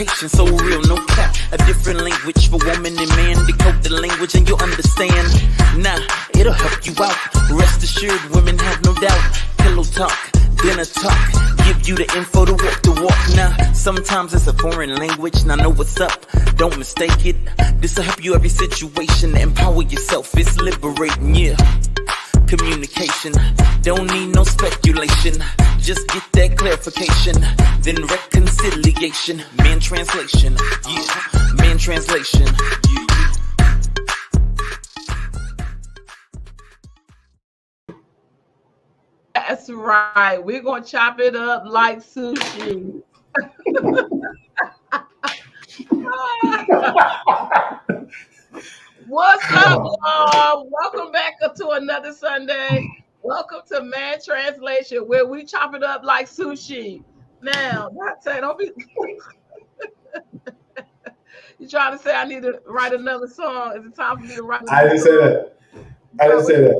communication so real, no cap. A different language for woman and man. Decode the language and you'll understand. Nah, it'll help you out. Rest assured, women have no doubt. Pillow talk, dinner talk, give you the info to walk the walk. Now, sometimes it's a foreign language, now know what's up, don't mistake it. This'll help you every situation, empower yourself, it's liberating, yeah. Communication, don't need no speculation, just get that clarification, then reconciliation. Man translation, yeah, man translation, yeah. That's right. We're going to chop it up like sushi. What's up, y'all? Welcome back to another Sunday. Welcome to Man Translation, where we chop it up like sushi. Now, not say, don't be... You trying to say I need to write another song? Is it time for me to write another I didn't song? say that. I didn't say that.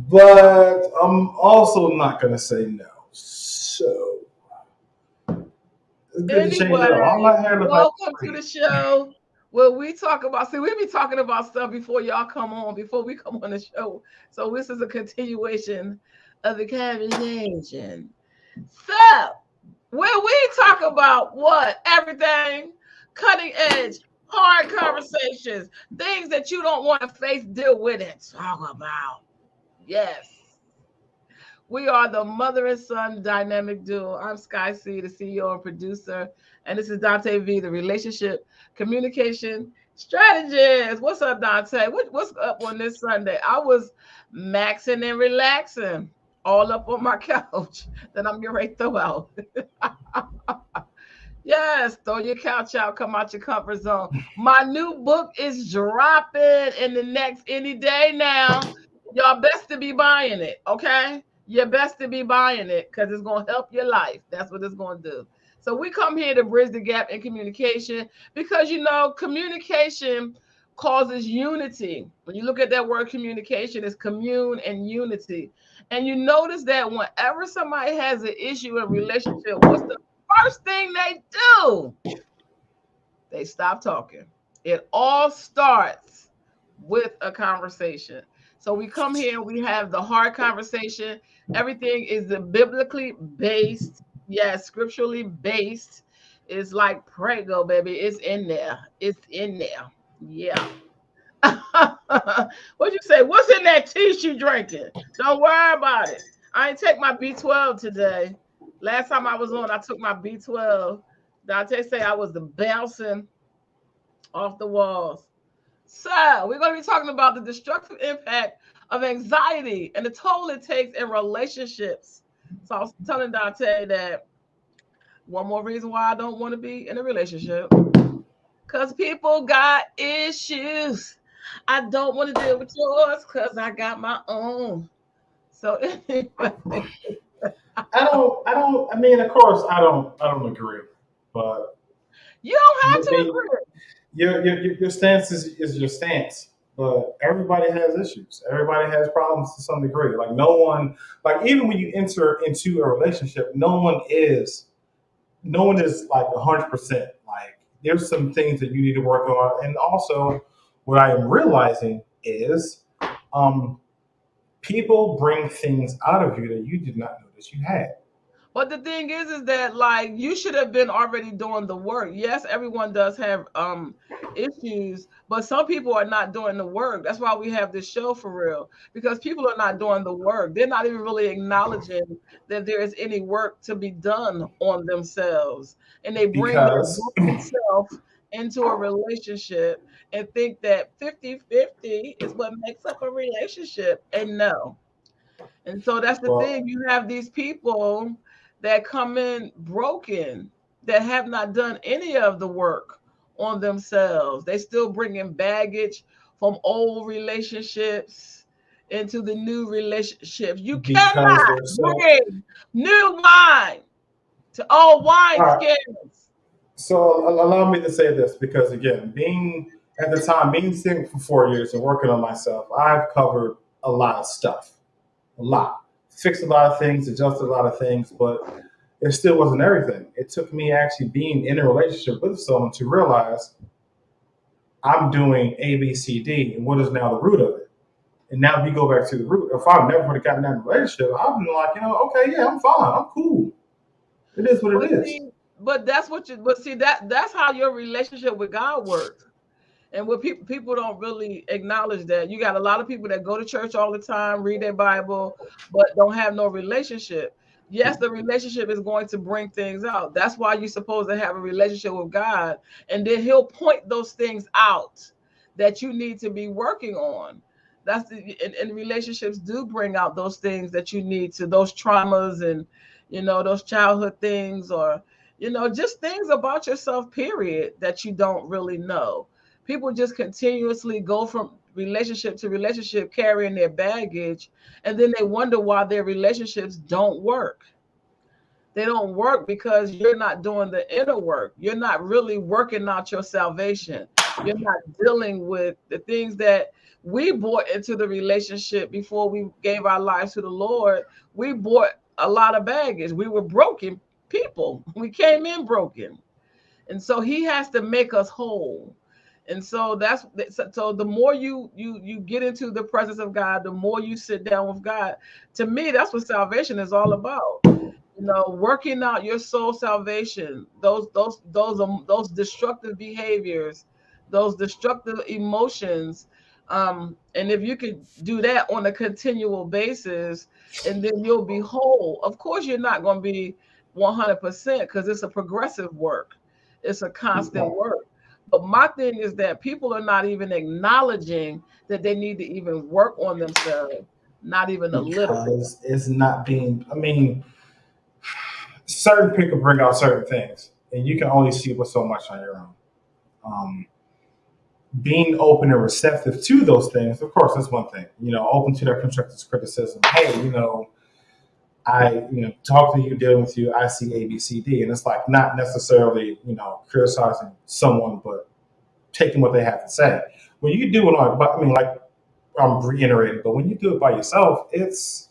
But I'm also not going to say no. So, it's good to change it up. All my hair look welcome like to the show where we talk about, we be talking about stuff before y'all come on, before we come on the show. So this is a continuation of the conversation. So, where we talk about what? Everything, cutting edge, hard conversations, things that you don't want to face, deal with, and talk about. Yes. We are the mother and son dynamic duo. I'm Sky C, the CEO and producer. And this is Dante V, the relationship communication strategist. What's up, Dante? What's up on this Sunday? I was maxing and relaxing all up on my couch that I'm getting ready to throw out. Yes, throw your couch out, come out your comfort zone. My new book is dropping in the next any day now. Y'all best to be buying it, okay? You're best to be buying it because it's going to help your life. That's what it's going to do. So we come here to bridge the gap in communication because, you know, communication causes unity. When you look at that word communication, it's commune and unity. And you notice that whenever somebody has an issue in a relationship, what's the first thing they do? They stop talking. It all starts with a conversation. So we come here and we have the hard conversation. Everything is biblically based. Yes, scripturally based. It's like prego, baby. It's in there. It's in there. Yeah. What'd you say? What's in that tea you drinking? Don't worry about it. I ain't take my B12 today. Last time I was on, I took my B12. Dante say I was the bouncing off the walls. So we're going to be talking about the destructive impact of anxiety and the toll it takes in relationships. So I was telling Dante that one more reason why I don't want to be in a relationship, because people got issues. I don't want to deal with yours because I got my own. So anyway. I mean, of course, I don't agree, but you don't have to agree. Your stance is your stance, but everybody has issues. Everybody has problems to some degree. Like no one, like even when you enter into a relationship, no one is like 100%. Like there's some things that you need to work on, and also what I am realizing is, people bring things out of you that you did not know that you had. But the thing is that like you should have been already doing the work. Yes, everyone does have issues, but some people are not doing the work. That's why we have this show for real, because people are not doing the work. They're not even really acknowledging that there is any work to be done on themselves, and they bring their Because broken self into a relationship and think that 50-50 is what makes up a relationship, and no. And so that's the well, thing. You have these people that come in broken, that have not done any of the work on themselves. They still bring in baggage from old relationships into the new relationships. You because cannot they're so. bring new wine to old wine All right. skins. So allow me to say this because again, being at the time being single for 4 years and working on myself, I've covered a lot of stuff, a lot, fixed a lot of things, adjusted a lot of things, but it still wasn't everything. It took me actually being in a relationship with someone to realize I'm doing A, B, C, D, and what is now the root of it. And now if you go back to the root, if I never would have gotten that relationship, I'd been like, okay, yeah, I'm fine, I'm cool. It is what But it is. see, but that's what you. But see, that's how your relationship with God works. And what people don't really acknowledge that you got a lot of people that go to church all the time, read their Bible, but don't have no relationship. Yes, the relationship is going to bring things out. That's why you're supposed to have a relationship with God, and then He'll point those things out that you need to be working on. And relationships do bring out those things that you need to, those traumas and those childhood things, or just things about yourself, period, that you don't really know. People just continuously go from relationship to relationship carrying their baggage, and then they wonder why their relationships don't work. They don't work because you're not doing the inner work. You're not really working out your salvation. You're not dealing with the things that we brought into the relationship before we gave our lives to the Lord. We brought a lot of baggage. We were broken people. We came in broken. And so he has to make us whole. And so so the more you get into the presence of God, the more you sit down with God. To me, that's what salvation is all about. Working out your soul salvation, those destructive behaviors, those destructive emotions. And if you could do that on a continual basis, and then you'll be whole. Of course, you're not going to be 100% because it's a progressive work. It's a constant work. But my thing is that people are not even acknowledging that they need to even work on themselves, not even a little bit. Because it's not being, I mean, certain people bring out certain things, and you can only see but so much on your own. Um, Being open and receptive to those things, of course, that's one thing. Open to their constructive criticism. Hey, I, talk to you, dealing with you. I see A, B, C, D, and it's like not necessarily, criticizing someone, but taking what they have to say. When you do it on, but I mean, like I'm reiterating, but when you do it by yourself, it's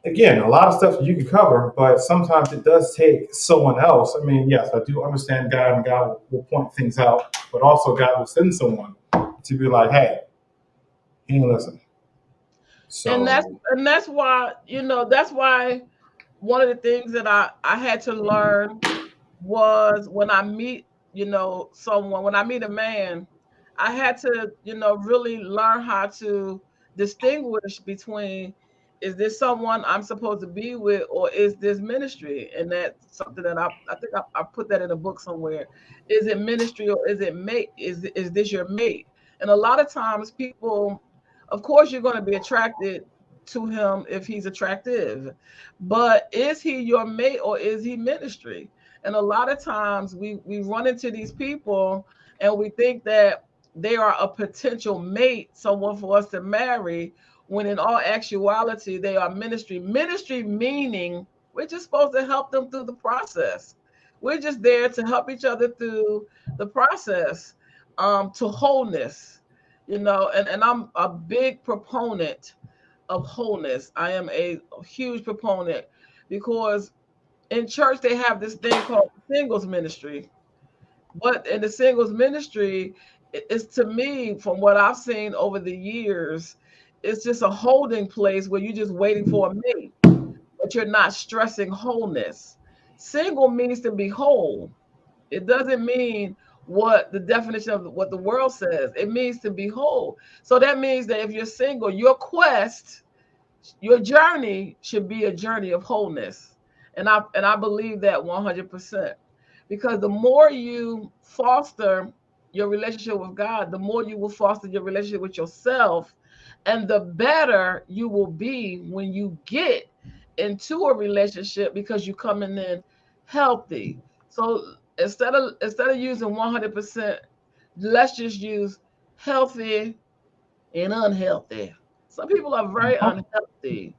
again a lot of stuff you can cover, but sometimes it does take someone else. I mean, yes, I do understand God, and God will point things out, but also God will send someone to be like, hey, he ain't listen. And that's So and that's why, that's why one of the things that I had to learn was when I meet, someone, when I meet a man, I had to, really learn how to distinguish between, is this someone I'm supposed to be with, or is this ministry? And that's something that I think I put that in a book somewhere. Is it ministry or is it mate? Is this your mate? And a lot of times people, of course, you're going to be attracted to him if he's attractive, but is he your mate or is he ministry? And a lot of times we run into these people and we think that they are a potential mate, someone for us to marry, when in all actuality they are ministry. Ministry meaning we're just supposed to help them through the process. We're just there to help each other through the process, to wholeness. And I'm a big proponent of wholeness. I am a huge proponent because in church they have this thing called singles ministry. But in the singles ministry, it's, to me, from what I've seen over the years, it's just a holding place where you're just waiting for a mate, but you're not stressing wholeness. Single means to be whole. It doesn't mean what the definition of what the world says. It means to be whole. So that means that if you're single, your journey should be a journey of wholeness. And I believe that 100%. Because the more you foster your relationship with God, the more you will foster your relationship with yourself, and the better you will be when you get into a relationship, because you're coming in healthy. So instead of using 100%, let's just use healthy and unhealthy. Some people are very unhealthy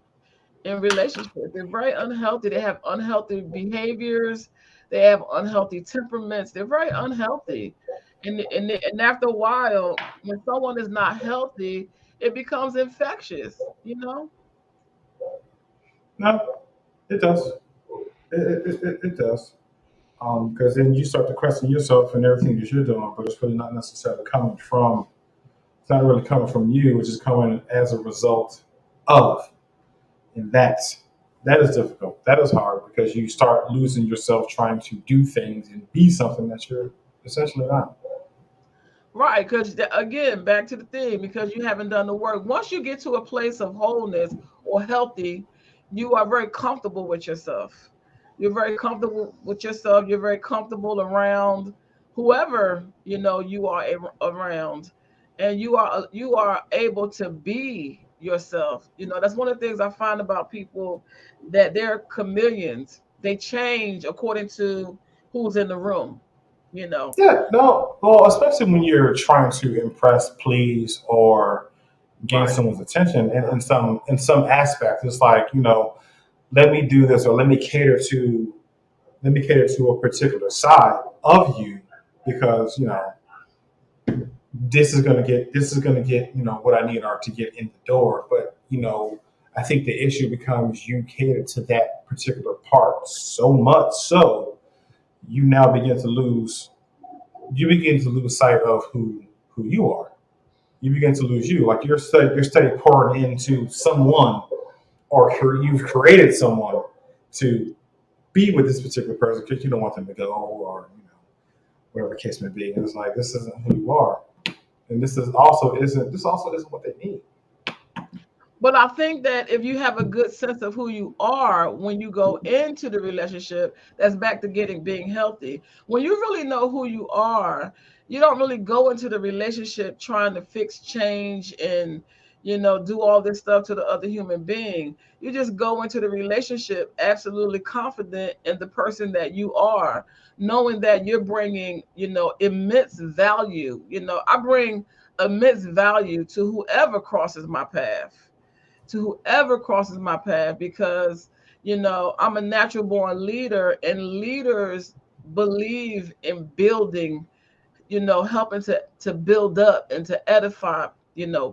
in relationships. They're very unhealthy. They have unhealthy behaviors. They have unhealthy temperaments. They're very unhealthy. And after a while, when someone is not healthy, it becomes infectious. no, it does. It does. Because then you start to question yourself and everything that you're doing, but it's really not necessarily coming from. It's not really coming from you, which is coming as a result of, and that is difficult. That is hard because you start losing yourself trying to do things and be something that you're essentially not. Right, because again, back to the thing, because you haven't done the work. Once you get to a place of wholeness or healthy, you are very comfortable with yourself. You're very comfortable with yourself. You're very comfortable around whoever you are around, and you are able to be yourself. That's one of the things I find about people, that they're chameleons. They change according to who's in the room. You know. Yeah, no. Well, especially when you're trying to impress, please, or gain Right. someone's attention in some aspect. It's like, let me do this or let me cater to a particular side of you because this is gonna get what I need are to get in the door. But I think the issue becomes you cater to that particular part so much so you now begin to lose sight of who you are. You begin to lose you. Like you're study pouring into someone, or you've created someone to be with this particular person because you don't want them to go, or whatever the case may be. And it's like this isn't who you are, and this also isn't what they need. But I think that if you have a good sense of who you are when you go into the relationship, that's back to being healthy. When you really know who you are, you don't really go into the relationship trying to fix, change, and do all this stuff to the other human being. You just go into the relationship absolutely confident in the person that you are, knowing that you're bringing immense value. I bring immense value to whoever crosses my path, because I'm a natural born leader, and leaders believe in building, helping to build up and to edify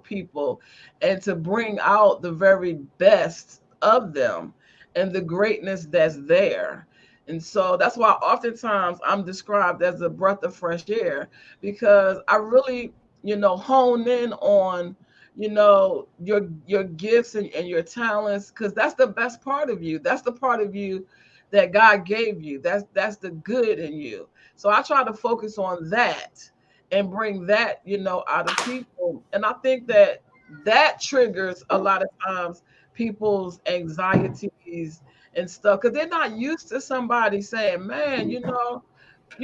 people, and to bring out the very best of them and the greatness that's there. And so that's why oftentimes I'm described as a breath of fresh air, because I really hone in on your gifts and your talents, because that's the best part of you. That's the part of you that God gave you. That's the good in you. So I try to focus on that and bring that out of people. And I think that that triggers a lot of times people's anxieties and stuff, because they're not used to somebody saying, man, you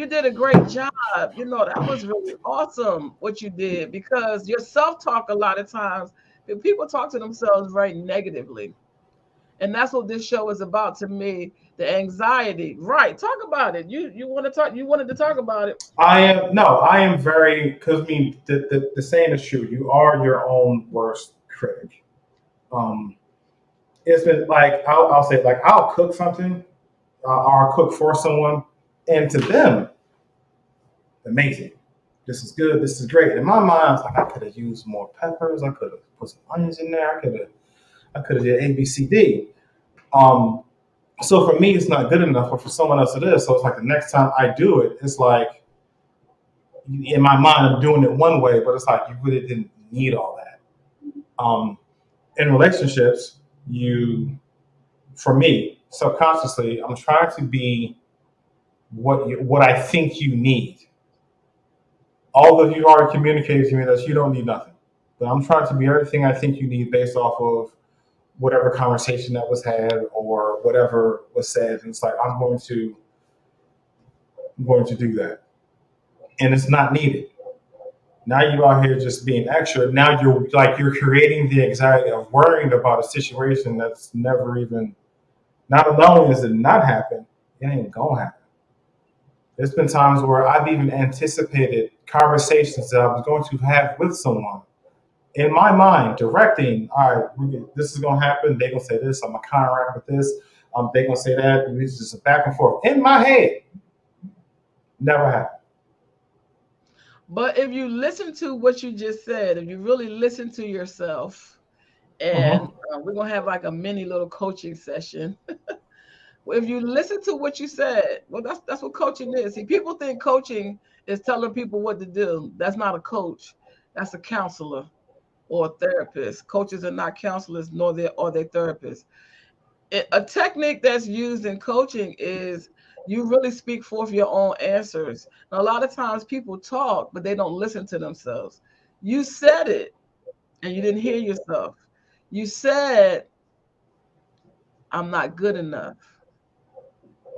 did a great job. That was really awesome what you did, because your self-talk, a lot of times people talk to themselves very negatively. And that's what this show is about to me. The anxiety. Right. Talk about it. You wanted to talk about it. I am very, because I mean the saying is true. You are your own worst critic. Um, it's been like I'll say like I'll cook something, or I'll cook for someone, and to them, amazing. This is good. This is great. In my mind, it's like I could have used more peppers. I could have put some onions in there. I could have did A B C D. Um, so for me, it's not good enough, but for someone else, it is. So it's like the next time I do it, it's like in my mind, I'm doing it one way, but it's like you really didn't need all that. Um, in relationships, for me, subconsciously, I'm trying to be what I think you need. Although you already communicated to me that you don't need nothing, but I'm trying to be everything I think you need based off of whatever conversation that was had or whatever was said. And it's like I'm going to do that, and it's not needed. Now you out here just being extra. Now you're creating the anxiety of worrying about a situation that's never even. Not only does it not happen, it ain't gonna happen. There's been times where I've even anticipated conversations that I was going to have with someone in my mind, directing. All right, this is gonna happen. They gonna say this. I'm gonna counteract with this. They gonna say that. And it's just a back and forth in my head. Never happened. But if you listen to what you just said, if you really listen to yourself, and Uh-huh. we're gonna have like a mini little coaching session. If you listen to what you said, well, that's what coaching is. See, people think coaching is telling people what to do. That's not a coach. That's a counselor or a therapist. Coaches are not counselors, nor they therapists. A technique that's used in coaching is you really speak forth your own answers. And a lot of times people talk, but they don't listen to themselves. You said it and you didn't hear yourself. You said, I'm not good enough.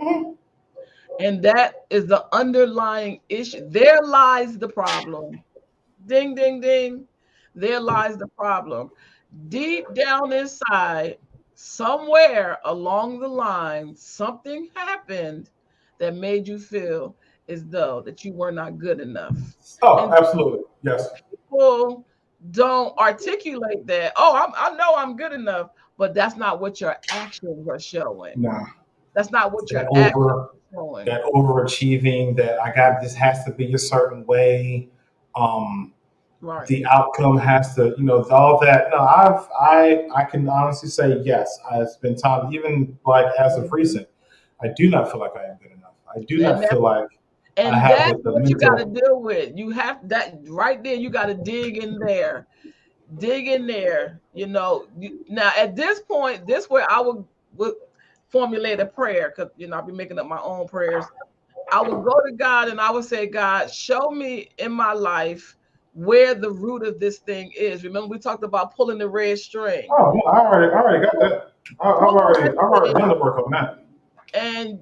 Mhm. And that is the underlying issue. There lies the problem. Ding, ding, ding. There lies the problem. Deep down inside, somewhere along the line, something happened that made you feel as though that you were not good enough. Oh, And absolutely. Yes. people don't articulate that. Oh, I know I'm good enough, but that's not what your actions are showing. Nah. That's not what That your actions over are showing. that overachieving, that I got this has to be a certain way. Um, Right. the outcome has to, all that. No, I can honestly say yes. I've been taught, even like as of Mhm. recent, I do not feel like I am good enough. I do And not that feel like I and have that's the what you got to mental. deal with. You have that right there. You got to dig in there. Dig in there. Now at this point, this where I would formulate a prayer, because I'll be making up my own prayers. I would go to God and I would say, God, show me in my life where the root of this thing is. Remember, we talked about pulling the red string. Oh no, I already got that. Pull the red I've already done string the work on that. and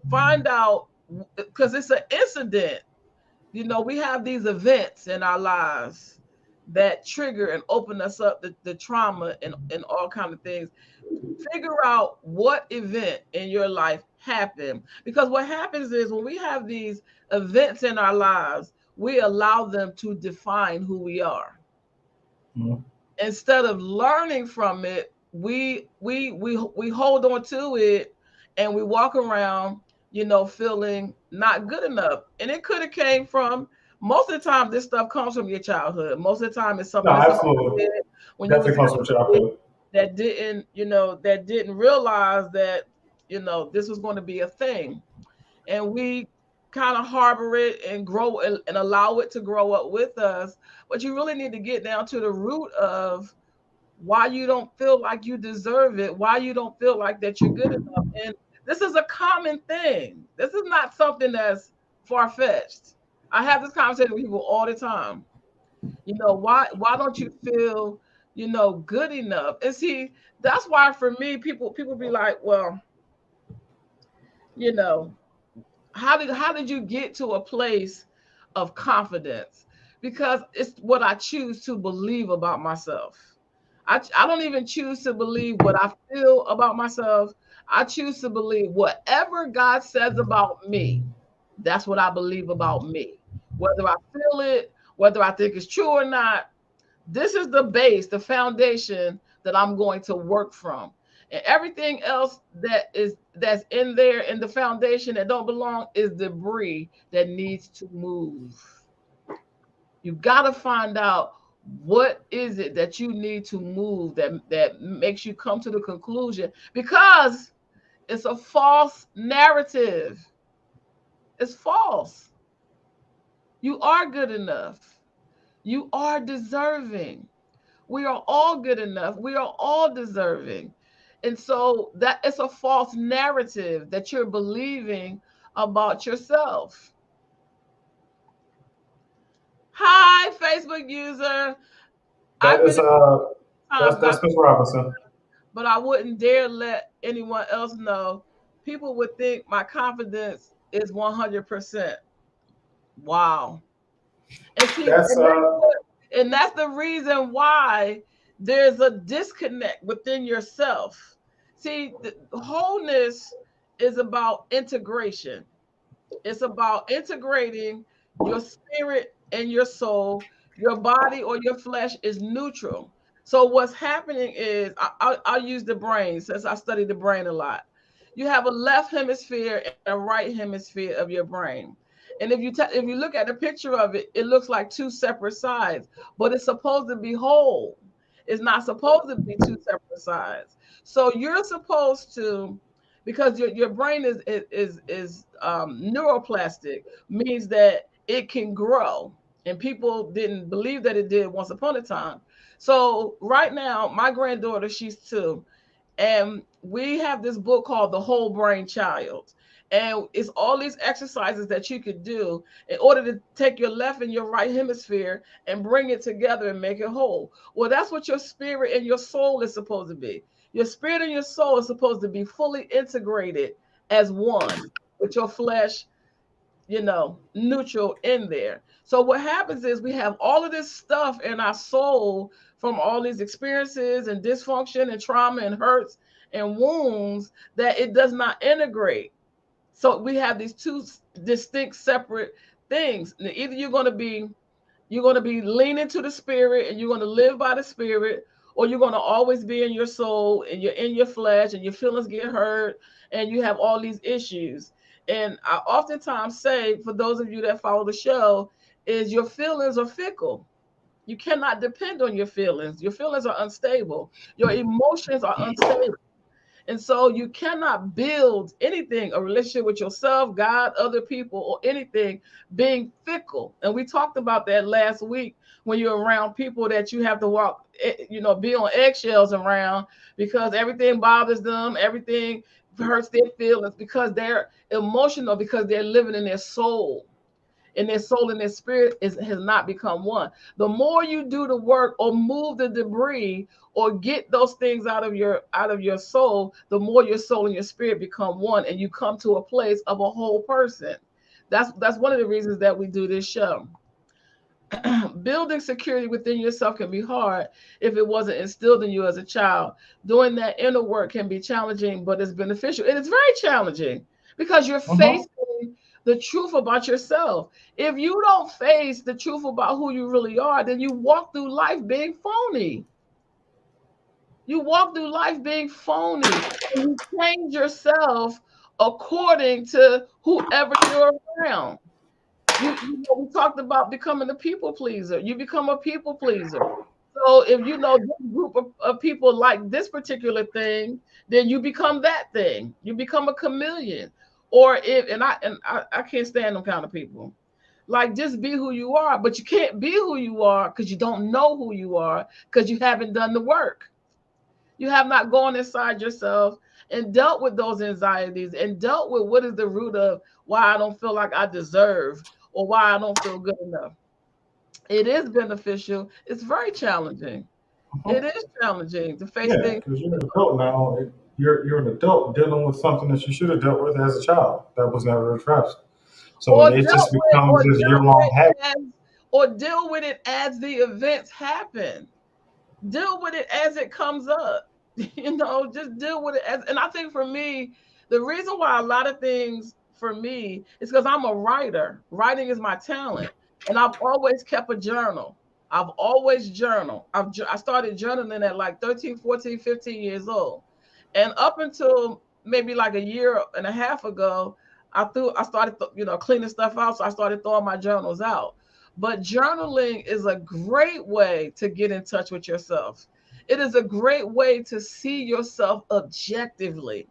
find out, because it's an incident. We have these events in our lives that trigger and open us up the trauma and all kind of things. Figure out what event in your life happened, because what happens is when we have these events in our lives, we allow them to define who we are. Mhm. Instead of learning from it, we hold on to it, and we walk around, feeling not good enough. And it could have came from, most of the time this stuff comes from your childhood. Most of the time it's No, something that somebody absolutely, did when you was definitely a comes from kid, childhood. that didn't realize that this was going to be a thing. And we kind of harbor it and grow and allow it to grow up with us. But you really need to get down to the root of why you don't feel like you deserve it, why you don't feel like that you're good enough. And this is a common thing. This is not something that's far-fetched. I have this conversation with people all the time. Why don't you feel, good enough? And see, that's why for me, people be like, well, you know, how did you get to a place of confidence? Because it's what I choose to believe about myself. I don't even choose to believe what I feel about myself. I choose to believe whatever God says about me. That's what I believe about me. Whether I feel it, whether I think it's true or not, this is the base, the foundation that I'm going to work from. And everything else that's in there in the foundation that don't belong is debris that needs to move. You got to find out what is it that you need to move that makes you come to the conclusion, because it's a false narrative. It's false. You are good enough. You are deserving. We are all good enough. We are all deserving. And so that it's a false narrative that you're believing about yourself. Hi, Facebook user. That I've is been times, that's Miss Robinson. but I wouldn't dare let anyone else know. People would think my confidence is 100%. Wow. And see, That's and that's the reason why there's a disconnect within yourself. See, the wholeness is about integration. It's about integrating your spirit and your soul. Your body or your flesh is neutral. So what's happening is, I'll use the brain, since I study the brain a lot. You have a left hemisphere and a right hemisphere of your brain. And if you look at the picture of it, it looks like two separate sides, but it's supposed to be whole. It's not supposed to be two separate sides. So you're supposed to because your brain is neuroplastic, means that it can grow, and people didn't believe that it did once upon a time. So right now, my granddaughter, she's 2, and we have this book called The Whole Brain Child. And it's all these exercises that you could do in order to take your left and your right hemisphere and bring it together and make it whole. Well, that's what your spirit and your soul is supposed to be. Your spirit and your soul is supposed to be fully integrated as one, with your flesh, neutral in there. So what happens is we have all of this stuff in our soul from all these experiences and dysfunction and trauma and hurts and wounds that it does not integrate. So we have these two distinct separate things. Either you're going to be leaning to the spirit and you're going to live by the spirit, or you're going to always be in your soul and you're in your flesh and your feelings get hurt and you have all these issues. And I oftentimes say, for those of you that follow the show, is your feelings are fickle. You cannot depend on your feelings. Your feelings are unstable. Your emotions are unstable. And so you cannot build anything, a relationship with yourself, God, other people, or anything, being fickle. And we talked about that last week, when you're around people that you have to walk, be on eggshells around, because everything bothers them, everything hurts their feelings, because they're emotional, because they're living in their soul. And their soul and their spirit has not become one. The more you do the work or move the debris or get those things out of your soul, the more your soul and your spirit become one, and you come to a place of a whole person. That's one of the reasons that we do this show. Building security within yourself can be hard if it wasn't instilled in you as a child. Doing that inner work can be challenging, but it's beneficial. It is very challenging because you're facing the truth about yourself. If you don't face the truth about who you really are, then you walk through life being phony. You walk through life being phony. And you change yourself according to whoever you're around. We talked about becoming a people pleaser. You become a people pleaser. So if this group of people like this particular thing, then you become that thing. You become a chameleon. Or I can't stand them kind of people. Like, just be who you are, but you can't be who you are because you don't know who you are, because you haven't done the work. You have not gone inside yourself and dealt with those anxieties and dealt with what is the root of why I don't feel like I deserve or why I don't feel good enough. It is beneficial. It's very challenging. It is challenging to face things. Because you're an adult now. You're an adult dealing with something that you should have dealt with as a child that was never addressed. So it just becomes this year-long habit. Or deal with it as the events happen. Deal with it as it comes up. Just deal with it and I think for me, the reason why a lot of things for me is because I'm a writer. Writing is my talent. And I've always kept a journal. I've always journaled. I started journaling at like 13, 14, 15 years old. And up until maybe like a year and a half ago, I started cleaning stuff out. So I started throwing my journals out. But journaling is a great way to get in touch with yourself. It is a great way to see yourself objectively.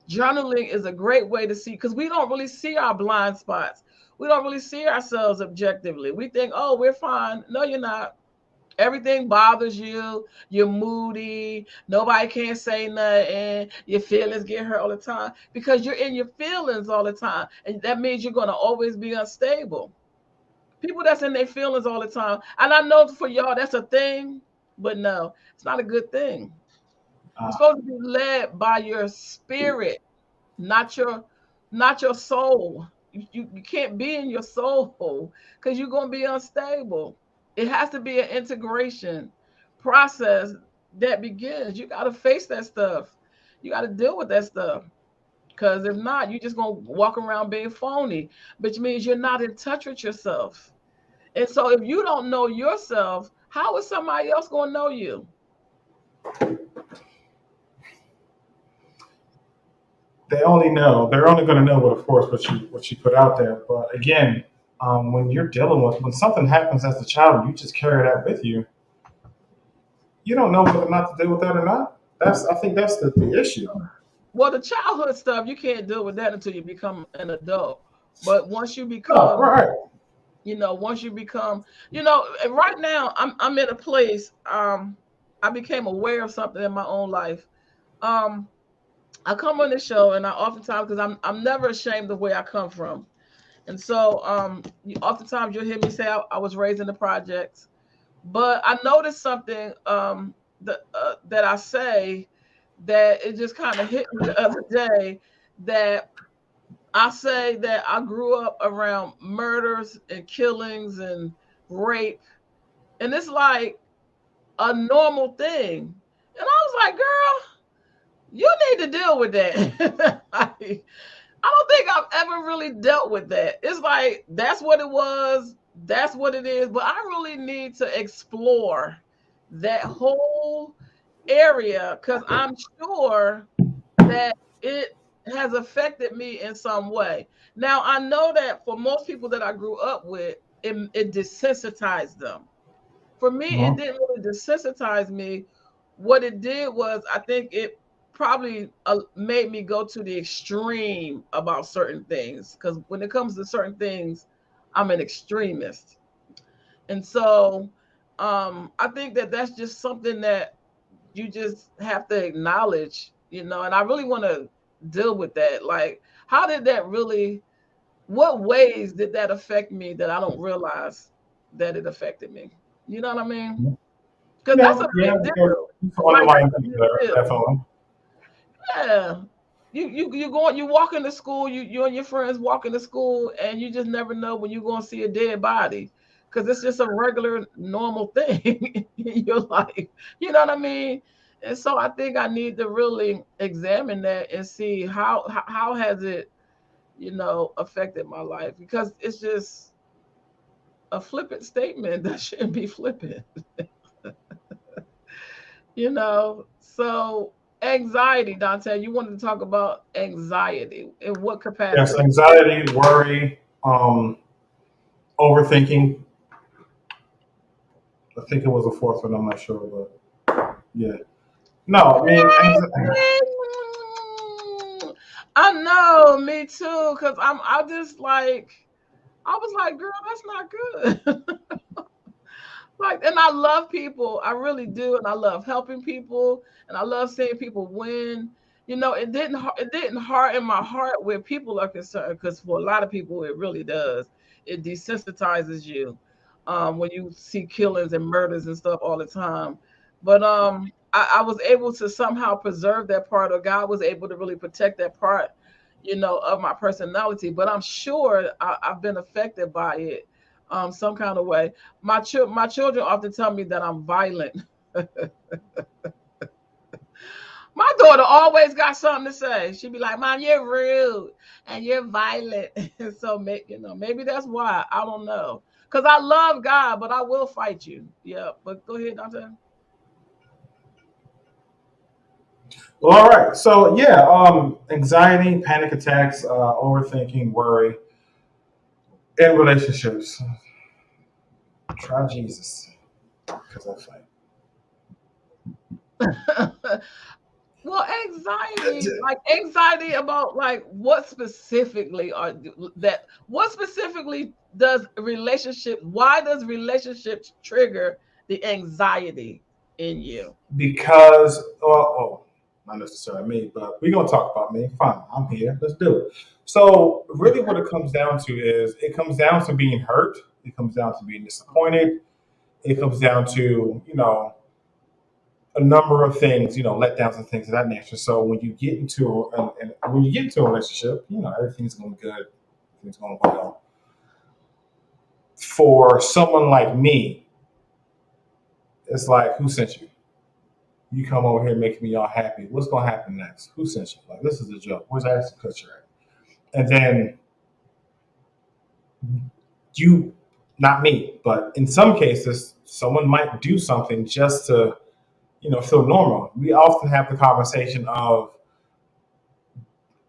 Journaling is a great way to see, because we don't really see our blind spots. We don't really see ourselves objectively. We think, oh, we're fine. No, you're not. Everything bothers you. You're moody. Nobody can say nothing. Your feelings get hurt all the time because you're in your feelings all the time. And that means you're going to always be unstable. People that's in their feelings all the time. And I know for y'all, that's a thing, but no, it's not a good thing. You're supposed to be led by your spirit, not your soul. You can't be in your soul because you're going to be unstable. It has to be an integration process that begins. You got to face that stuff. You got to deal with that stuff. Because if not, you're just going to walk around being phony, which means you're not in touch with yourself. And so if you don't know yourself, how is somebody else going to know you? They're only going to know what, of course, what you put out there. But again, when you're dealing with, when something happens as a child, you just carry that with you. You don't know whether or not to deal with that or not. I think that's the issue. Well, the childhood stuff, you can't deal with that until you become an adult. But once you Oh, become, right. once you become, right now I'm in a place, I became aware of something in my own life. Um, I come on this show and I oftentimes, because I'm never ashamed of where I come from. And so oftentimes you'll hear me say I was raised in the projects. But I noticed something that I say that it just kind of hit me the other day, that I say that I grew up around murders and killings and rape, and it's like a normal thing. And I was like, girl, you need to deal with that. Like, I don't think I've ever really dealt with that. It's like that's what it was, that's what it is, but I really need to explore that whole area, because I'm sure that it has affected me in some way. Now, I know that for most people that I grew up with, it desensitized them. For me, it Mhm. didn't really desensitize me. What it did was, I think it probably made me go to the extreme about certain things. Because when it comes to certain things, I'm an extremist. And so I think that that's just something that you just have to acknowledge, and I really want to deal with that. Like, how did that really, what ways did that affect me that I don't realize that it affected me? You know what I mean? Because that's Yeah, a yeah. big There's deal. some Like, underlying that's a things big there, deal. definitely. Yeah. You walk into school, you and your friends walk into school, and you just never know when you're gonna see a dead body, because it's just a regular normal thing in your life. You know what I mean? And so I think I need to really examine that and see how has it, affected my life, because it's just a flippant statement that shouldn't be flippant. So anxiety, Dante, you wanted to talk about anxiety in what Yes, capacity? anxiety, worry, overthinking. I think it was a fourth one. I'm not sure, but yeah. No, I mean, I know, me too, because I just like, I was like, girl, that's not good. Like, and I love people, I really do, and I love helping people, and I love seeing people win. It didn't hearten my heart where people are concerned, because for a lot of people it really does. It desensitizes you when you see killings and murders and stuff all the time. But I was able to somehow preserve that part, or God was able to really protect that part, of my personality. But I'm sure I've been affected by it some kind of way. My children often tell me that I'm violent. My daughter always got something to say. She'd be like, "Mom, you're rude and you're violent." And so, maybe that's why. I don't know. Because I love God, but I will fight you. Yeah, but go ahead, Dante. well, all right. So yeah, anxiety, panic attacks, overthinking, worry in relationships. Try Jesus, because I fight. Well, anxiety about, like, what specifically does relationship, why does relationships trigger the anxiety in you? Because, not necessarily me, but we're gonna talk about me. Fine, I'm here. Let's do it. So, really, what it comes down to is it comes down to being hurt. It comes down to being disappointed. It comes down to a number of things, letdowns and things of that nature. So when you get into a relationship, everything's going good, everything's going well. For someone like me, it's like, who sent you? You come over here making me all happy. What's going to happen next? Who sent you? Like, this is a joke. Where's the Ashton Kutcher at? And then you, not me, but in some cases, someone might do something just to, feel normal. We often have the conversation of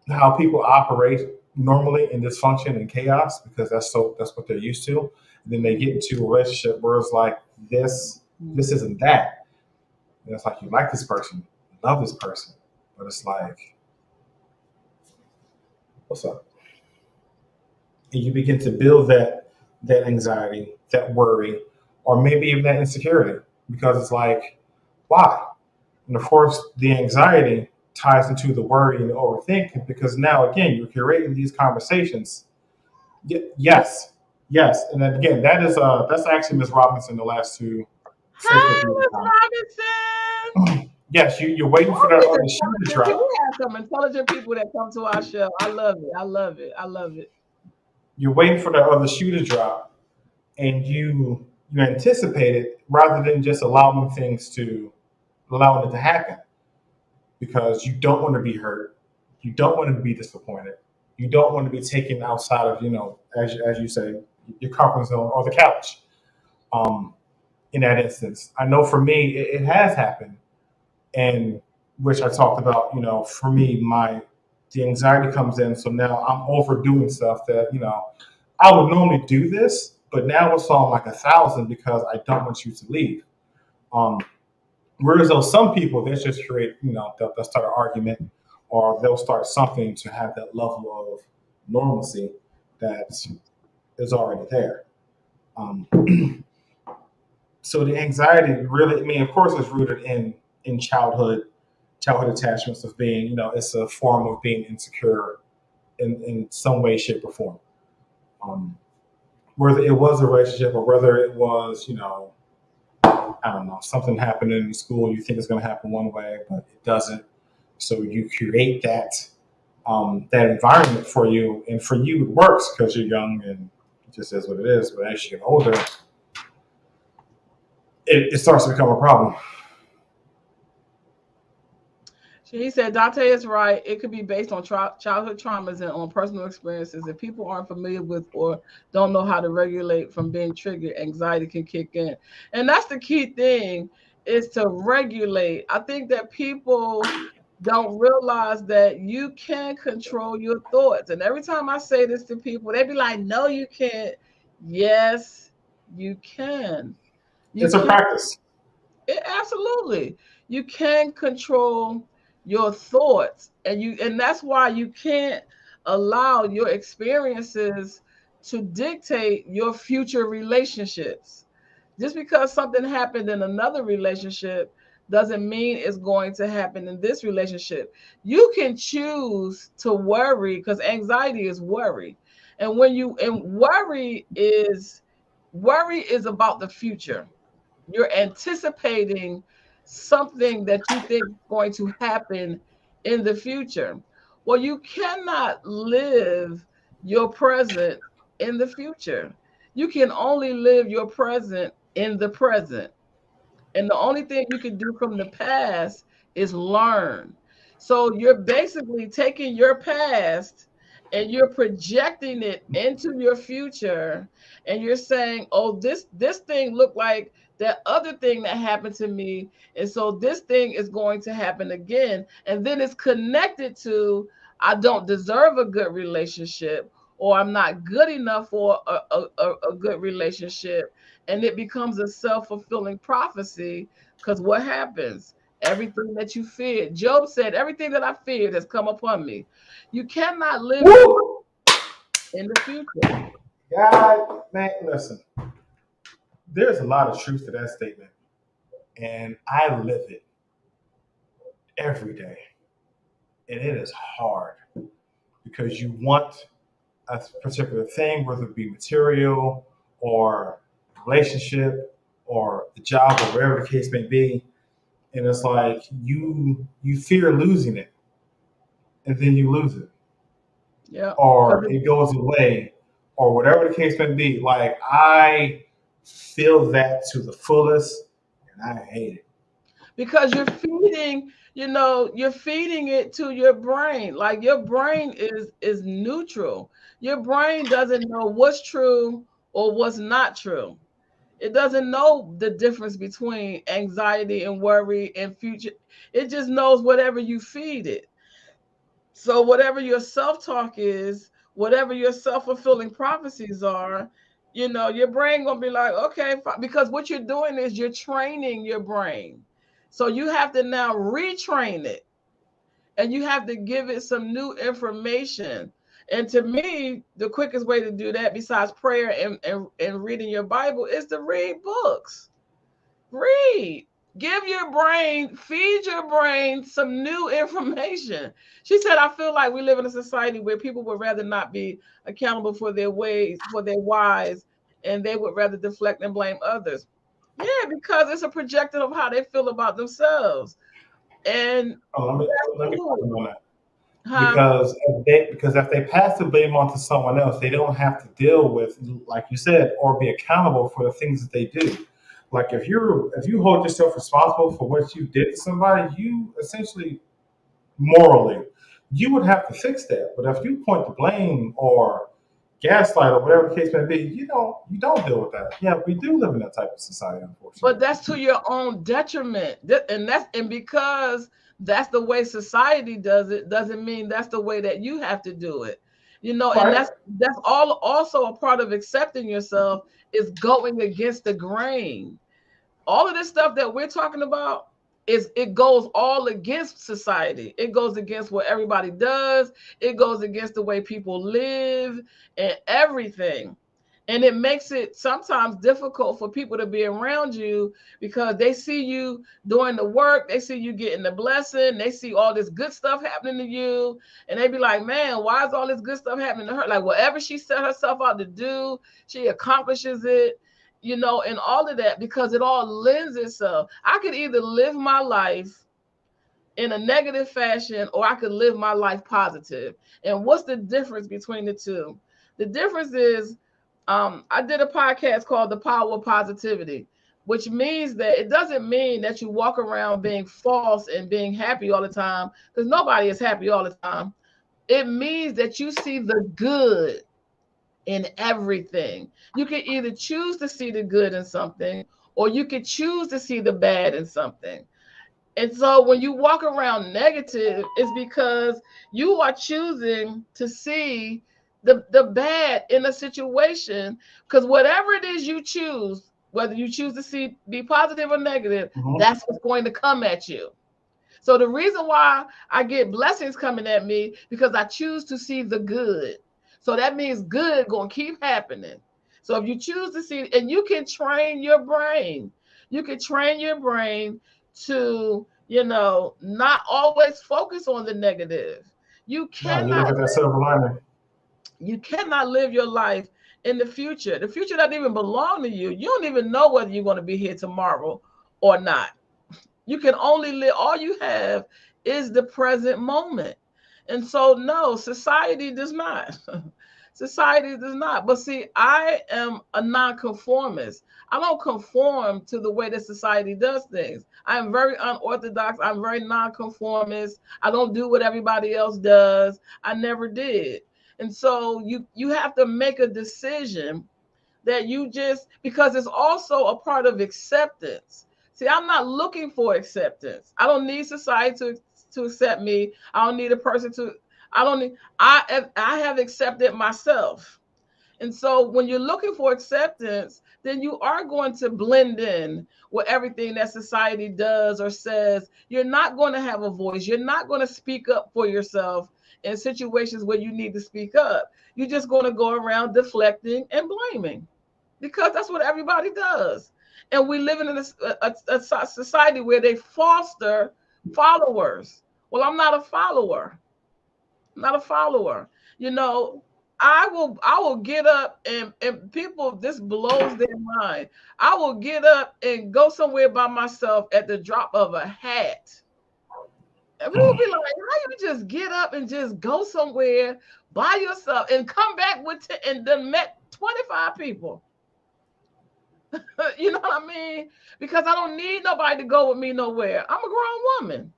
how people operate normally in dysfunction and chaos because that's what they're used to. And then they get into a relationship where it's like this isn't that. And it's like you like this person, you love this person, but it's like What's up? And you begin to build that anxiety, that worry, or maybe even that insecurity, because it's like, why? And of course, the anxiety ties into the worry and the overthinking, because now again you're curating these conversations. Yes, yes, and then again that's actually Miss Robinson, the last two Facebook Hi, media Miss comments. Robinson. Yes, you're waiting for All that these other shoe to intelligent people. drop. We have some intelligent people that come to our show. I love it. I love it. I love it. You're waiting for that other shoe to drop, and you anticipate it rather than just allowing it to happen, because you don't want to be hurt, you don't want to be disappointed, you don't want to be taken outside of as you say, your comfort zone or the couch. Um, in that instance, I know for me it has happened, and which I talked about. For me, the anxiety comes in, so now I'm overdoing stuff that I would normally do this, but now it's on like 1,000 because I don't want you to leave. Um, Whereas though some people, they just create, they'll start an argument or they'll start something to have that level of normalcy that is already there. Um, so the anxiety really, I mean, of course, is rooted in childhood attachments of being, it's a form of being insecure in some way, shape, or form. Um, Whether it was a relationship or whether it was, I don't know, something happened in school, you think it's going to happen one way, but it doesn't. So you create that environment for you, and for you it works because you're young and it just is what it is. But as you get older, it starts to become a problem. He said, Dante is right. It could be based on childhood traumas and on personal experiences. If people aren't familiar with or don't know how to regulate from being triggered, anxiety can kick in. And that's the key thing, is to regulate. I think that people don't realize that you can control your thoughts. And every time I say this to people, they be like, no, you can't. Yes, you can. You It's a can. practice. Absolutely. You can control your thoughts, and that's why you can't allow your experiences to dictate your future relationships. Just because something happened in another relationship doesn't mean it's going to happen in this relationship. You can choose to worry, because anxiety is worry. And when you and worry is about the future. You're anticipating something that you think is going to happen in the future. Well, you cannot live your present in the future. You can only live your present in the present. And the only thing you can do from the past is learn. So you're basically taking your past and you're projecting it into your future, and you're saying, "Oh, this thing looked like that other thing that happened to me, and so this thing is going to happen again." And then it's connected to, I don't deserve a good relationship, or I'm not good enough for a good relationship, and it becomes a self-fulfilling prophecy. Because what happens? Everything that you feared, Job said, everything that I feared has come upon me. You cannot live your life Woo! in the future. God, man, listen. There's a lot of truth to that statement, and I live it every day, and it is hard because you want a particular thing, whether it be material or relationship or the job or wherever the case may be, and it's like you fear losing it, and then you lose it, Yeah. or it goes away, or whatever the case may be. Like I feel that to the fullest, and I hate it. Because you're feeding it to your brain. Like, your brain is neutral. Your brain doesn't know what's true or what's not true. It doesn't know the difference between anxiety and worry and future. It just knows whatever you feed it. So whatever your self-talk is, whatever your self-fulfilling prophecies are, your brain gonna be like, okay, because what you're doing is you're training your brain. So you have to now retrain it, and you have to give it some new information. And to me, the quickest way to do that, besides prayer and reading your Bible, is to read books. Read. Give your brain, feed your brain some new information. She said, I feel like we live in a society where people would rather not be accountable for their ways, for their whys, and they would rather deflect and blame others. Yeah, because it's a projection of how they feel about themselves. And Oh, that's let me cool. comment on that. Huh? Because if they pass the blame on to someone else, they don't have to deal with, like you said, or be accountable for the things that they do. Like if you hold yourself responsible for what you did to somebody, you essentially morally you would have to fix that. But if you point the blame or gaslight or whatever the case may be, you don't deal with that. Yeah, we do live in that type of society, But unfortunately. that's to your own detriment. And because that's the way society does it, doesn't mean that's the way that you have to do it. And Right. that's all also a part of accepting yourself, is going against the grain. All of this stuff that we're talking about, it goes all against society. It goes against what everybody does. It goes against the way people live and everything. And it makes it sometimes difficult for people to be around you, because they see you doing the work, they see you getting the blessing, they see all this good stuff happening to you, and they be like, man, why is all this good stuff happening to her? Like, whatever she set herself out to do, she accomplishes it, and all of that, because it all lends itself. I could either live my life in a negative fashion, or I could live my life positive. And what's the difference between the two? The difference is, I did a podcast called The Power of Positivity, which means that it doesn't mean that you walk around being false and being happy all the time, because nobody is happy all the time. It means that you see the good in everything. You can either choose to see the good in something, or you can choose to see the bad in something. And so when you walk around negative, it's because you are choosing to see the bad in a situation. Because whatever it is you choose, whether you choose to see be positive or negative, Hmm. that's what's going to come at you. So the reason why I get blessings coming at me, because I choose to see the good. So that means good going to keep happening. So if you choose to see, and you can train your brain, you can train your brain to, not always focus on the negative. You No, you cannot look at that silver lining. you cannot live your life in the future. The future doesn't even belong to you. You don't even know whether you're going to be here tomorrow or not. You can only live, all you have is the present moment. And so, no, society does not. Society does not. But see, I am a nonconformist. I don't conform to the way that society does things. I'm very unorthodox. I'm very nonconformist. I don't do what everybody else does. I never did. And so you have to make a decision that you just, because it's also a part of acceptance. See, I'm not looking for acceptance. I don't need society to accept me. I don't need a person to. I don't need. I have accepted myself. And so when you're looking for acceptance, then you are going to blend in with everything that society does or says. You're not going to have a voice. You're not going to speak up for yourself in situations where you need to speak up. You're just going to go around deflecting and blaming, because that's what everybody does. And we live in a society where they foster followers. Well, I'm not a follower. I'm not a follower. You know, I will get up, and people, this blows their mind. I will get up and go somewhere by myself at the drop of a hat. And people be like, how you just get up and just go somewhere by yourself and come back and then met 25 people? You know what I mean? Because I don't need nobody to go with me nowhere. I'm a grown woman.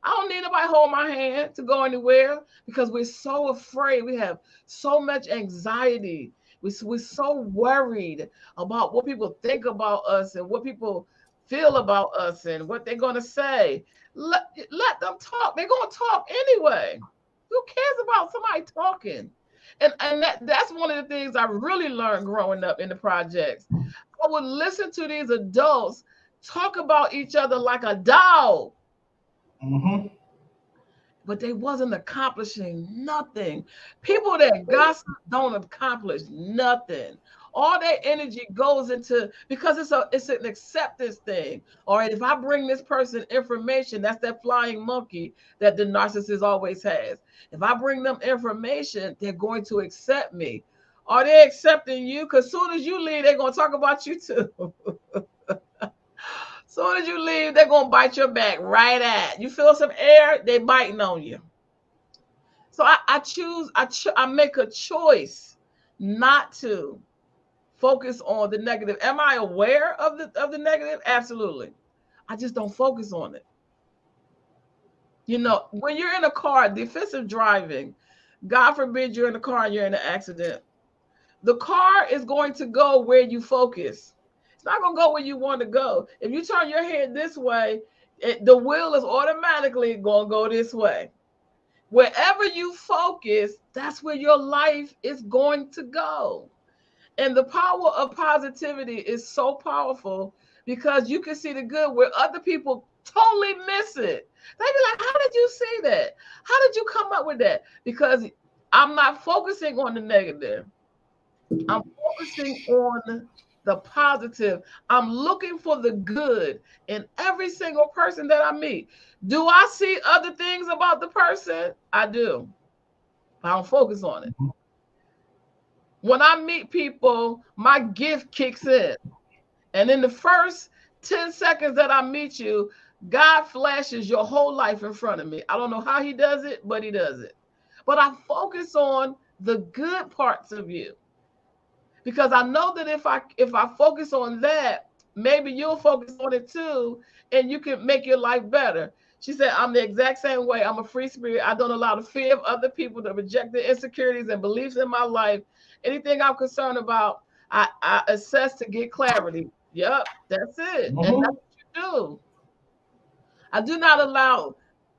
I don't need nobody to hold my hand to go anywhere, because we're so afraid. We have so much anxiety. We're so worried about what people think about us and what people feel about us and what they're going to say. Let them talk. They're going to talk anyway. Who cares about somebody talking? And that's one of the things I really learned growing up in the projects. I would listen to these adults talk about each other like a dog. Hmm. but they wasn't accomplishing nothing. People that gossip don't accomplish nothing. All their energy goes into, because it's an acceptance thing. All right, if I bring this person information, that's that flying monkey that the narcissist always has. If I bring them information, they're going to accept me. Are they accepting you? Because soon as you leave, they're going to talk about you too. Soon as you leave, they're going to bite your back right at. You feel some air, they biting on you. So I make a choice not to focus on the negative. Am I aware of the negative? Absolutely. I just don't focus on it. You know, when you're in a car, defensive driving, God forbid you're in a car and you're in an accident, the car is going to go where you focus. It's not going to go where you want to go. If you turn your head this way, the wheel is automatically going to go this way. Wherever you focus, that's where your life is going to go. And the power of positivity is so powerful because you can see the good where other people totally miss it. They be like, how did you see that? How did you come up with that? Because I'm not focusing on the negative. I'm focusing on the positive. I'm looking for the good in every single person that I meet. Do I see other things about the person? I do. I don't focus on it. When I meet people, my gift kicks in. And in the first 10 seconds that I meet you, God flashes your whole life in front of me. I don't know how he does it, but he does it. But I focus on the good parts of you. Because I know that if I focus on that, maybe you'll focus on it too, and you can make your life better. She said, I'm the exact same way. I'm a free spirit. I don't allow the fear of other people to reject the insecurities and beliefs in my life. Anything I'm concerned about, I assess to get clarity. Yep, that's it. And that's what you do. I do not allow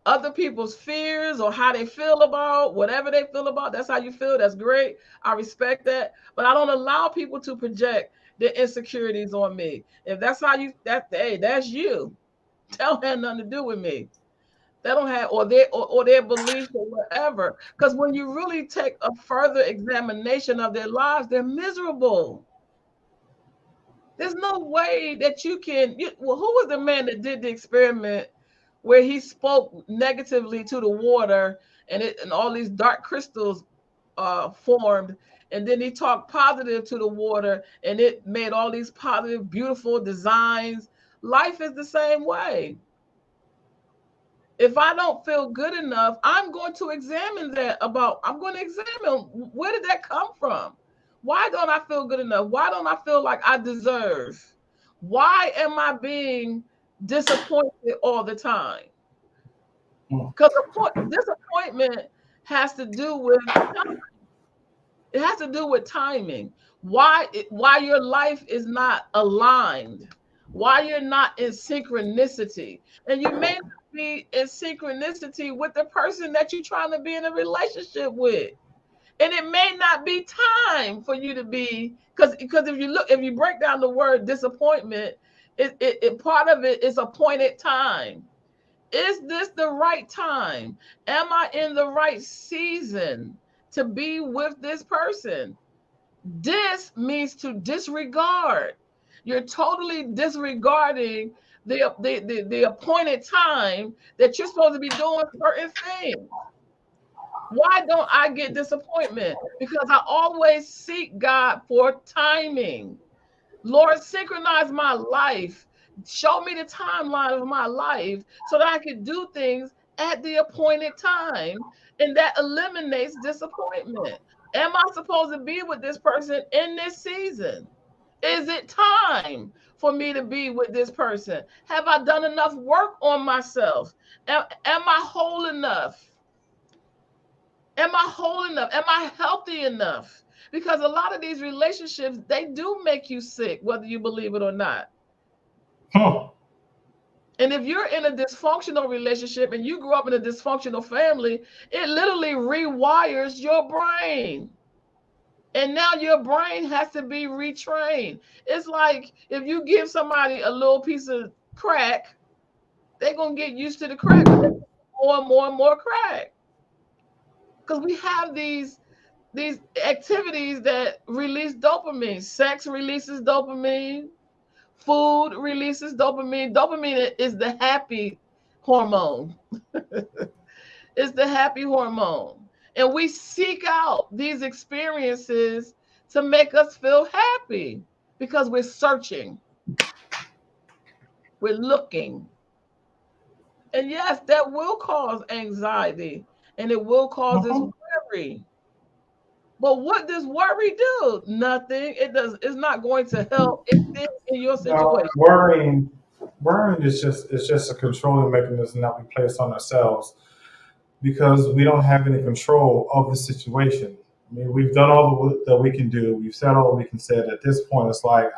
other people's fears or how they feel about whatever they feel about. That's how you feel. That's great. I respect that. But I don't allow people to project their insecurities on me. If that's how you, hey, that's you. That don't have nothing to do with me. They don't have, or their beliefs or whatever. Because when you really take a further examination of their lives, they're miserable. There's no way that you can. Well, who was the man that did the experiment where he spoke negatively to the water and all these dark crystals formed, and then he talked positive to the water and it made all these positive, beautiful designs? Life is the same way. If I don't feel good enough, I'm going to examine I'm going to examine, where did that come from? Why don't I feel good enough? Why don't I feel like I deserve? Why am I being disappointed all the time? Because disappointment has to do with timing. It has to do with timing. Why your life is not aligned, why you're not in synchronicity. And you may not be in synchronicity with the person that you're trying to be in a relationship with. And it may not be time for you to be, because if you break down the word disappointment, it part of it is appointed time. Is this the right time? Am I in the right season to be with this person? This means to disregard. You're totally disregarding the appointed time that you're supposed to be doing certain things. Why don't I get disappointment? Because I always seek God for timing. Lord, synchronize my life. Show me the timeline of my life so that I can do things at the appointed time. And that eliminates disappointment. Am I supposed to be with this person in this season? Is it time for me to be with this person? Have I done enough work on myself? Am I whole enough? Am I whole enough? Am I healthy enough? Because a lot of these relationships, they do make you sick, whether you believe it or not. And if you're in a dysfunctional relationship and you grew up in a dysfunctional family, it literally rewires your brain. And now your brain has to be retrained. It's like if you give somebody a little piece of crack, they're going to get used to the crack. more and more and more crack. Because we have these activities that release dopamine. Sex releases dopamine. Food releases dopamine. Dopamine is the happy hormone. It's the happy hormone. And we seek out these experiences to make us feel happy because we're searching, we're looking. And yes, that will cause anxiety and it will cause us worry. But what does worry do? Nothing. It does. It's not going to help anything in your Now, situation. worrying is just a controlling mechanism that we place on ourselves because we don't have any control of the situation. I mean, we've done all that we can do. We've said all we can say. At this point, it's like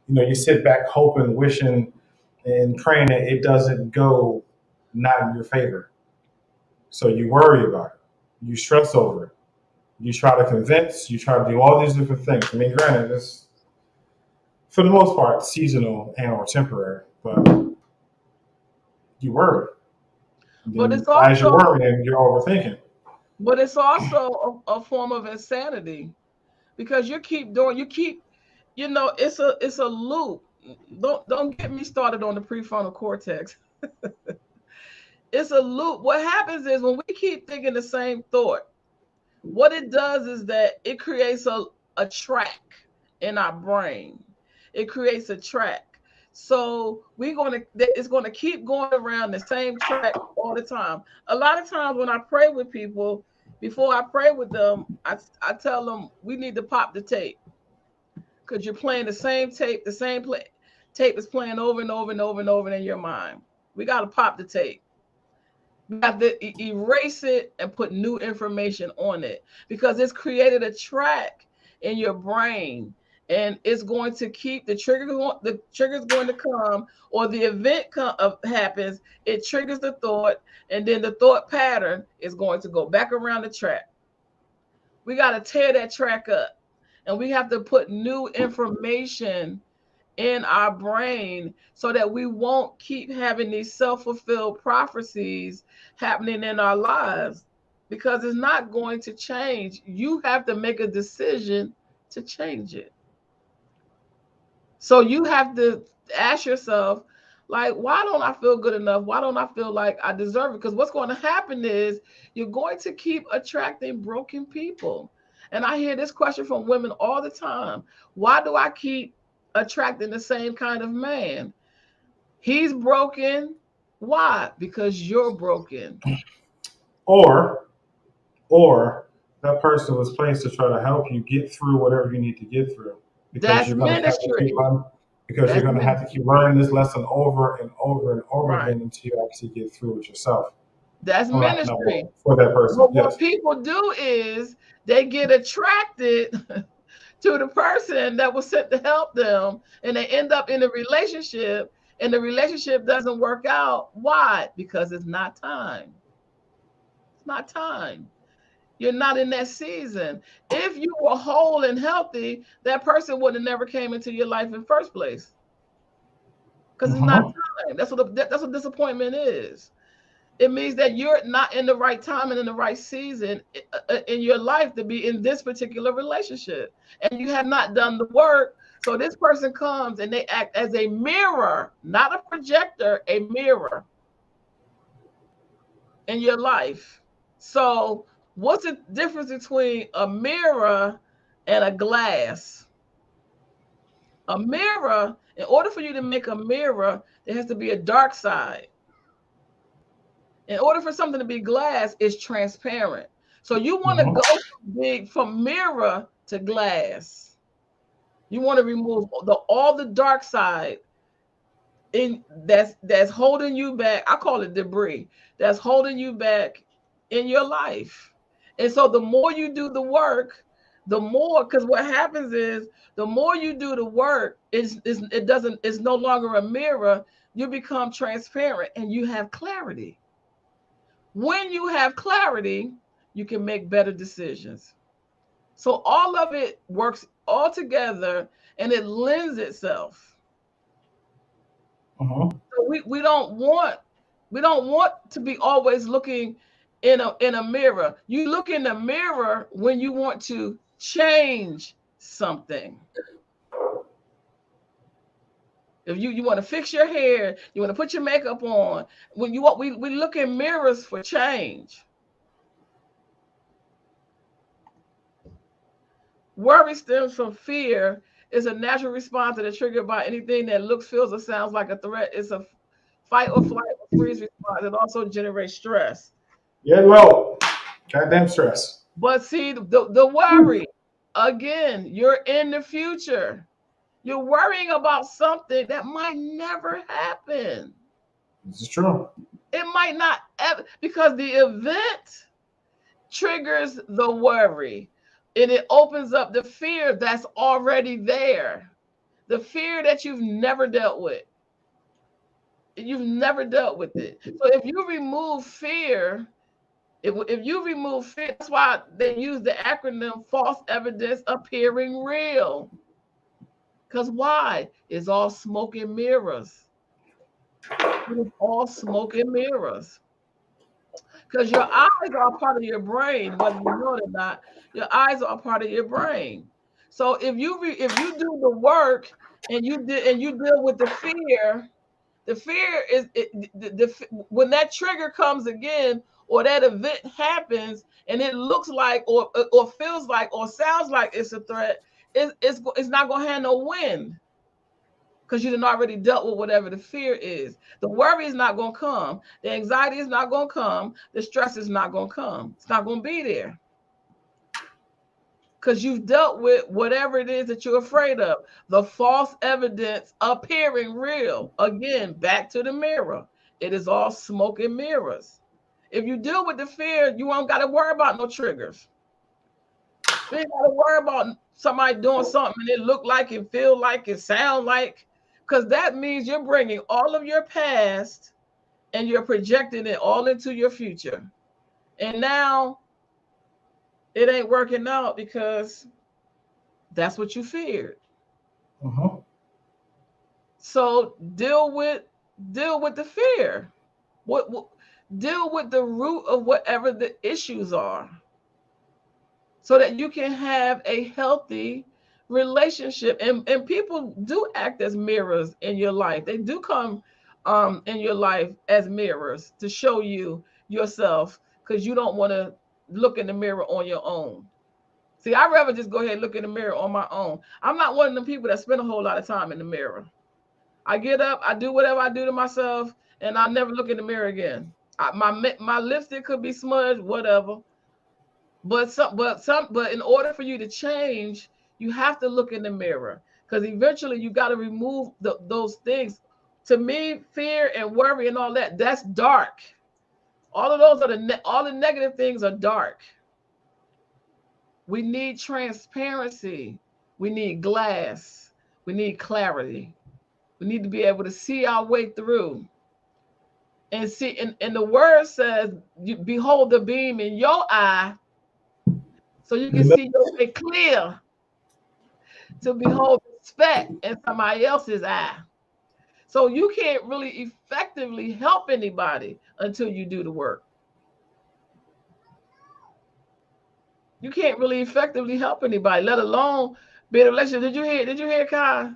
you sit back hoping, wishing, and praying that it doesn't go not in your favor. So you worry about it. You stress over it. You try to convince. You try to do all these different things. I mean, granted, it's for the most part seasonal and or temporary, but you worry. But Then it's as you're also, worrying, you're overthinking. but it's also a form of insanity because it's a loop. Don't get me started on the prefrontal cortex. It's a loop. What happens is when we keep thinking the same thought, what it does is that it creates a track in our brain. It creates a track. So it's gonna keep going around the same track all the time. A lot of times when I pray with people, before I pray with them, I tell them we need to pop the tape because you're playing the same tape, tape is playing over and over and over and over in your mind. We got to pop the tape. We have to erase it and put new information on it because it's created a track in your brain and it's going to keep the trigger's going to come or the happens. It triggers the thought and then the thought pattern is going to go back around the track. We got to tear that track up and we have to put new information in our brain so that we won't keep having these self-fulfilled prophecies happening in our lives because it's not going to change. You have to make a decision to change it. So you have to ask yourself, like, why don't I feel good enough? Why don't I feel like I deserve it? Because what's going to happen is you're going to keep attracting broken people. And I hear this question from women all the time. Why do I keep attracting the same kind of man? He's broken. Why? Because you're broken. Or or that person was placed to try to help you get through whatever you need to get through because That's you're going to have to ministry. because you're That's going to have to keep learning this lesson over and over and over right. again until you actually get through it yourself. That's All right, no, ministry. for that person, But what yes. people do is they get attracted to the person that was sent to help them, and they end up in a relationship, and the relationship doesn't work out. Why? Because it's not time. It's not time. You're not in that season. If you were whole and healthy, that person would have never came into your life in the first place. Because it's not Hmm. time. That's what disappointment is. It means that you're not in the right time and in the right season in your life to be in this particular relationship. And you have not done the work. So this person comes and they act as a mirror, not a projector, a mirror in your life. So what's the difference between a mirror and a glass? A mirror, in order for you to make a mirror, there has to be a dark side. In order for something to be glass, it's transparent. So you want to Hmm. go from mirror to glass. You want to remove all the dark side in that's holding you back. I call it debris that's holding you back in your life. And so the more you do the work, the more, because what happens is the more you do the work, it's no longer a mirror. You become transparent and you have clarity. When you have clarity, you can make better decisions. So all of it works all together and it lends itself. Hmm. So we don't want We don't want to be always looking in a mirror. You look in the mirror when you want to change something. If you want to fix your hair, you want to put your makeup on. When you want, we look in mirrors for change. Worry stems from fear. Is a natural response that is triggered by anything that looks, feels, or sounds like a threat. It's a fight or flight or freeze response. It also generates stress. Yeah, well, goddamn stress. But see, the worry, again, you're in the future. You're worrying about something that might never happen. This is true. It might not ever, because the event triggers the worry and it opens up the fear that's already there. The fear that you've never dealt with. You've never dealt with it. So if you remove fear, if you remove fear, that's why they use the acronym false evidence appearing real. Because why? It's all smoke and mirrors. It's all smoke and mirrors. Because your eyes are part of your brain, whether you know it or not. Your eyes are part of your brain. So if you do the work and you deal with the fear is when that trigger comes again, or that event happens and it looks like or feels like or sounds like it's a threat, it's not going to have no wind, because you done already dealt with whatever the fear is. The worry is not going to come. The anxiety is not going to come. The stress is not going to come. It's not going to be there, because you've dealt with whatever it is that you're afraid of. The false evidence appearing real. Again, back to the mirror. It is all smoke and mirrors. If you deal with the fear, you don't got to worry about no triggers. You ain't got to worry about somebody doing something and it look like it, feel like it, sound like, because that means you're bringing all of your past and you're projecting it all into your future. And now it ain't working out because that's what you feared. Uh-huh. So deal with the fear. Deal with the root of whatever the issues are, so that you can have a healthy relationship. And people do act as mirrors in your life. They do come in your life as mirrors to show you yourself, because you don't want to look in the mirror on your own. See, I'd rather just go ahead and look in the mirror on my own. I'm not one of the people that spend a whole lot of time in the mirror. I get up, I do whatever I do to myself, and I never look in the mirror again. My lipstick could be smudged, whatever. But in order for you to change, you have to look in the mirror, because eventually you got to remove those things. To me, fear and worry and all that's dark. All of those are all the negative things are dark. We need transparency. We need glass. We need clarity. We need to be able to see our way through. And see, and the word says, behold the beam in your eye, so you can see your way clear to behold the speck in somebody else's eye. So you can't really effectively help anybody until you do the work. You can't really effectively help anybody, let alone be in a relationship. Did you hear Kai?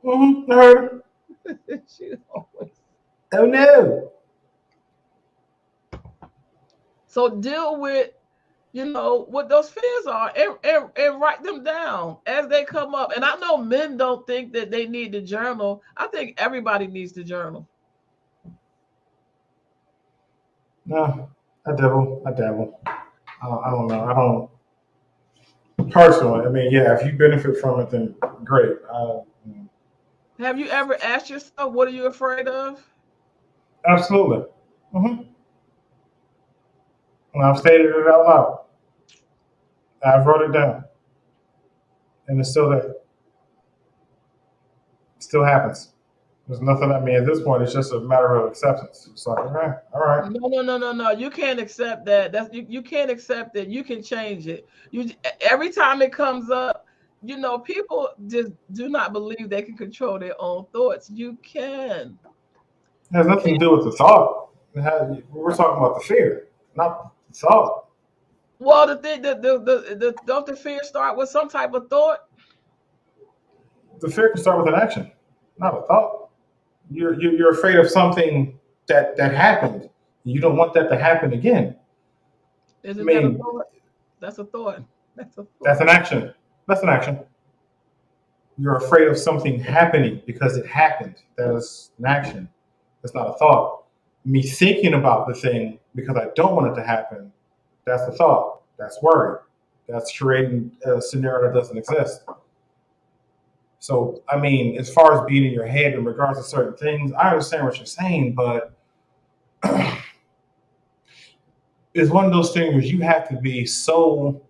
Mm-hmm. I heard. Oh no. So deal with, what those fears are, and write them down as they come up. And I know men don't think that they need to journal. I think everybody needs to journal. No, I dabble. I don't know. I don't personally. I mean, yeah, if you benefit from it, then great. Have you ever asked yourself, what are you afraid of? Absolutely. Mm-hmm. And I've stated it out loud. I've wrote it down, and it's still there. It still happens. There's nothing. I mean, at this point, it's just a matter of acceptance. It's like, okay, all right. No. You can't accept that. You can't accept it. You can change it. Every time it comes up, people just do not believe they can control their own thoughts. You can. It has nothing to do with the thought. We're talking about the fear, not the thought. Well, the thing, the don't the fear start with some type of thought? The fear can start with an action, not a thought. You're afraid of something that happened. You don't want that to happen again. I Isn't that a mean, thought? That's a thought. That's a that's thought. an action. That's an action. You're afraid of something happening because it happened. That is an action. That's not a thought. Me thinking about the thing because I don't want it to happen, that's a thought. That's worry. That's creating a scenario that doesn't exist. So, I mean, as far as being in your head in regards to certain things, I understand what you're saying, but it's one of those things where you have to be so,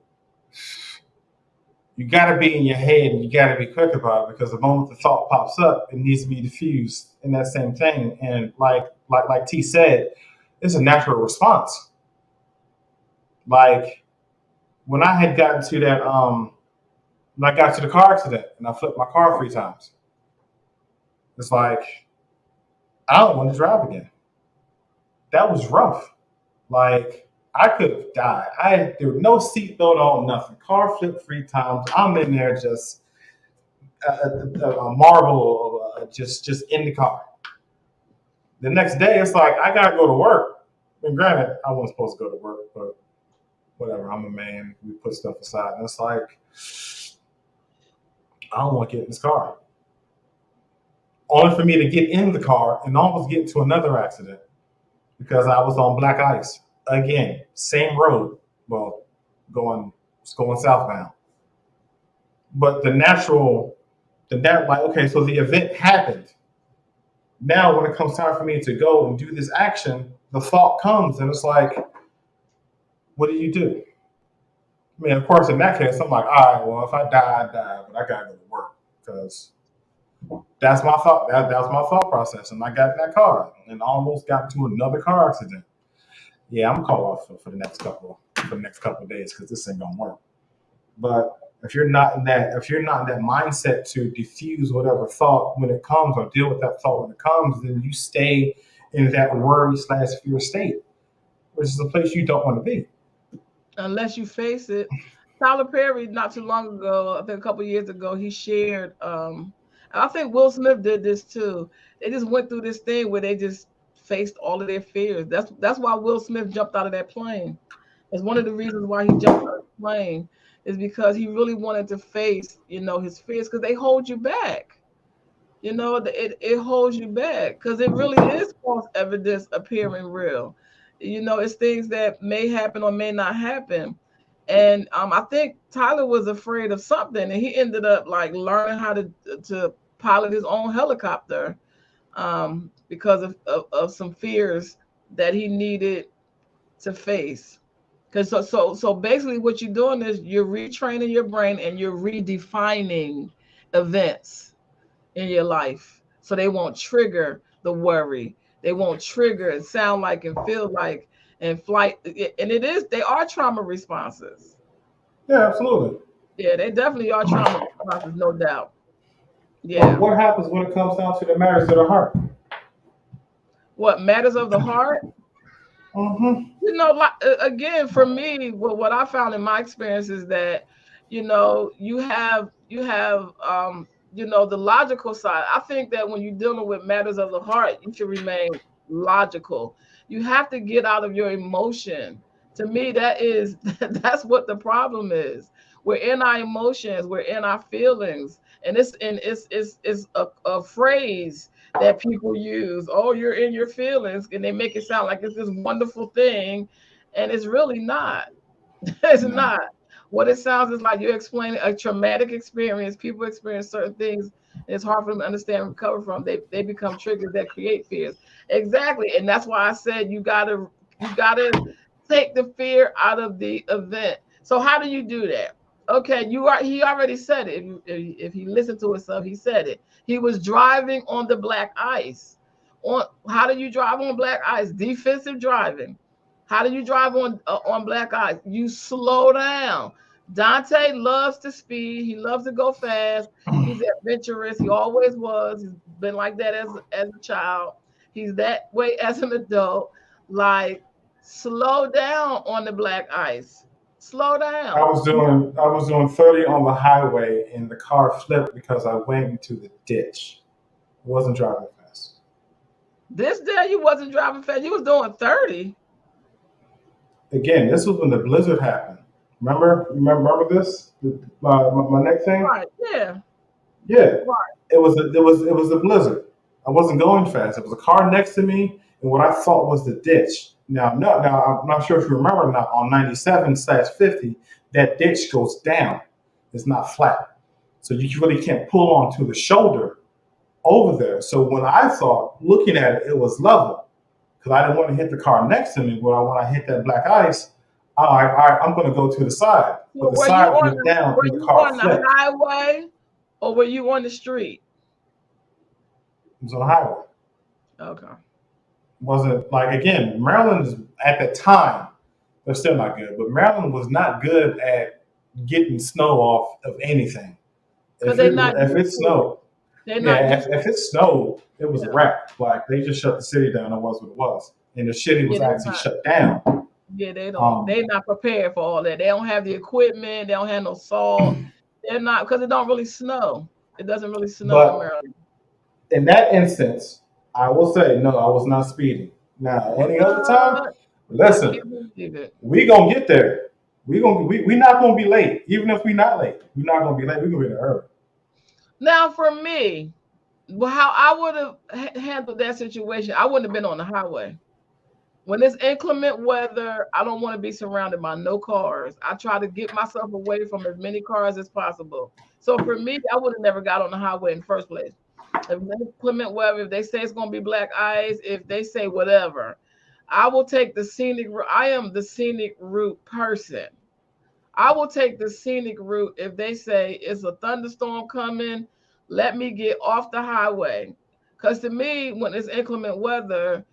you got to be in your head and you got to be quick about it because the moment the thought pops up, it needs to be diffused in that same thing. And like T said, it's a natural response. Like when I had gotten to that, when I got to the car accident and I flipped my car 3 times, it's like, I don't want to drive again. That was rough. Like I could have died. There was no seatbelt on, nothing. Car flipped 3 times. I'm in there just a marble, just in the car. The next day, it's like I gotta go to work. And granted, I wasn't supposed to go to work, but whatever. I'm a man. We put stuff aside, and it's like I don't want to get in this car. Only for me to get in the car and almost get into another accident because I was on black ice again, same road. Well, going southbound. But like okay, so the event happened. Now, when it comes time for me to go and do this action, the thought comes and it's like, what do you do? I mean, of course, in that case, I'm like, all right, well, if I die, I die, but I gotta go to work because that's my thought. That was my thought process, and I got in that car and almost got into another car accident. Yeah, I'm gonna call off for the next couple of days because this ain't gonna work. But if you're not in that mindset to diffuse whatever thought when it comes or deal with that thought when it comes, then you stay in that worry slash fear state, which is a place you don't want to be. Unless you face it. Tyler Perry, not too long ago, I think a couple years ago, he shared. And I think Will Smith did this too. They just went through this thing where they just faced all of their fears. That's why Will Smith jumped out of that plane. It's one of the reasons why he jumped out of the plane is because he really wanted to face, his fears because they hold you back. It holds you back because it really is false evidence appearing real. It's things that may happen or may not happen. And I think Tyler was afraid of something, and he ended up like learning how to pilot his own helicopter because of some fears that he needed to face. Because so basically, what you're doing is you're retraining your brain and you're redefining events in your life so they won't trigger the worry, they won't trigger and sound like and feel like and flight, and they are trauma responses. Yeah, absolutely. Yeah, they definitely are trauma responses, no doubt. But Yeah. what happens when it comes down to the matters of the heart? What matters of the heart? Mm-hmm. Like, again, for me, what I found in my experience is that, you have the logical side. I think that when you're dealing with matters of the heart, you should remain logical. You have to get out of your emotion. To me, that's what the problem is. We're in our emotions, we're in our feelings, and it's a phrase that people use. Oh, you're in your feelings, and they make it sound like it's this wonderful thing, and it's really not. It's No. not. What it sounds is like you're explaining a traumatic experience. People experience certain things, and it's hard for them to understand and recover from. They become triggers that create fears. Exactly, and that's why I said you gotta take the fear out of the event. So how do you do that? Okay, he already said it. If he listened to himself, he said it. He was driving on the black ice. On How do you drive on black ice? Defensive driving. How do you drive on black ice? You slow down. Dante loves to speed. He loves to go fast. He's adventurous. He always was. He's been like that as a child. He's that way as an adult. Like, slow down on the black ice. Slow I down. was doing 30 on the highway and the car flipped because I went into the ditch. I wasn't driving fast. This day you wasn't driving fast. You was doing 30. Again, this was when the blizzard happened. Remember this? My neck thing? Right. Yeah. Yeah. Right. It was a blizzard. I wasn't going fast. It was a car next to me and what I thought was the ditch. Now, no, now I'm not sure if you remember or not, on 97/50, that ditch goes down. It's not flat. So you really can't pull onto the shoulder over there. So when I thought, looking at it, it was level because I didn't want to hit the car next to me. But when I hit that black ice, I'm going to go to the side. So But the side went down were and the you car on the flipped. highway or were you on the street? It was on the highway. Okay. Wasn't like again, Maryland is at the time, they're still not good, but Maryland was not good at getting snow off of anything. Because they're not If it used to it. snowed, They're not yeah, used if it snowed, it was a Yeah. wrap. Like they just shut the city down. It was what it was, and the city Yeah, was they're actually not. shut down. Yeah, they don't. Um, They're not prepared for all that. They don't have the equipment. They don't have no salt. They're not because it don't really snow. It doesn't really snow in but Maryland. in that instance, I will say no, I was not speeding. Now, any other time, What? I listen, can't believe it. we gonna get there. We not gonna be late. Even if we not late, we not gonna be late. We gonna be there early. Now, for me, well, how I would have handled that situation, I wouldn't have been on the highway. When it's inclement weather, I don't want to be surrounded by no cars. I try to get myself away from as many cars as possible. So for me, I would have never got on the highway in the first place. If it's inclement weather, if they say it's going to be black ice, if they say whatever, I will take the scenic route. I am the scenic route person. I will take the scenic route if they say it's a thunderstorm coming. Let me get off the highway. Because to me, when it's inclement weather,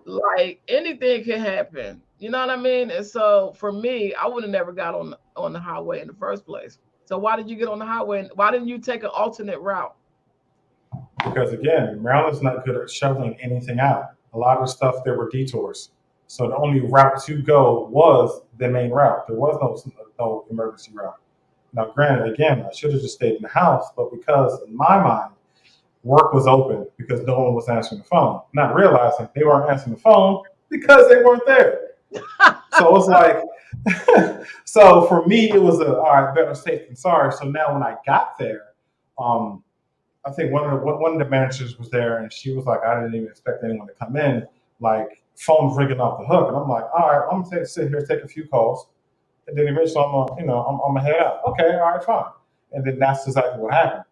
like anything can happen. You know what I mean? And so for me, I would have never got on the highway in the first place. So why did you get on the highway? Why didn't you take an alternate route? Because again, Maryland's not good at shoveling anything out. A lot of the stuff there were detours. So the only route to go was the main route. There was no emergency route. Now, granted, again, I should have just stayed in the house, but because in my mind, work was open because no one was answering the phone, not realizing they weren't answering the phone because they weren't there. So it's like, so for me, it was all right, better safe than sorry. So now when I got there, um, I think one of the managers was there, and she was like, I didn't even expect anyone to come in. Like phone's ringing off the hook, and I'm like, all right, I'm gonna sit here, take a few calls, and then eventually I'm gonna head out. Okay, all right, fine. And then that's exactly what happened.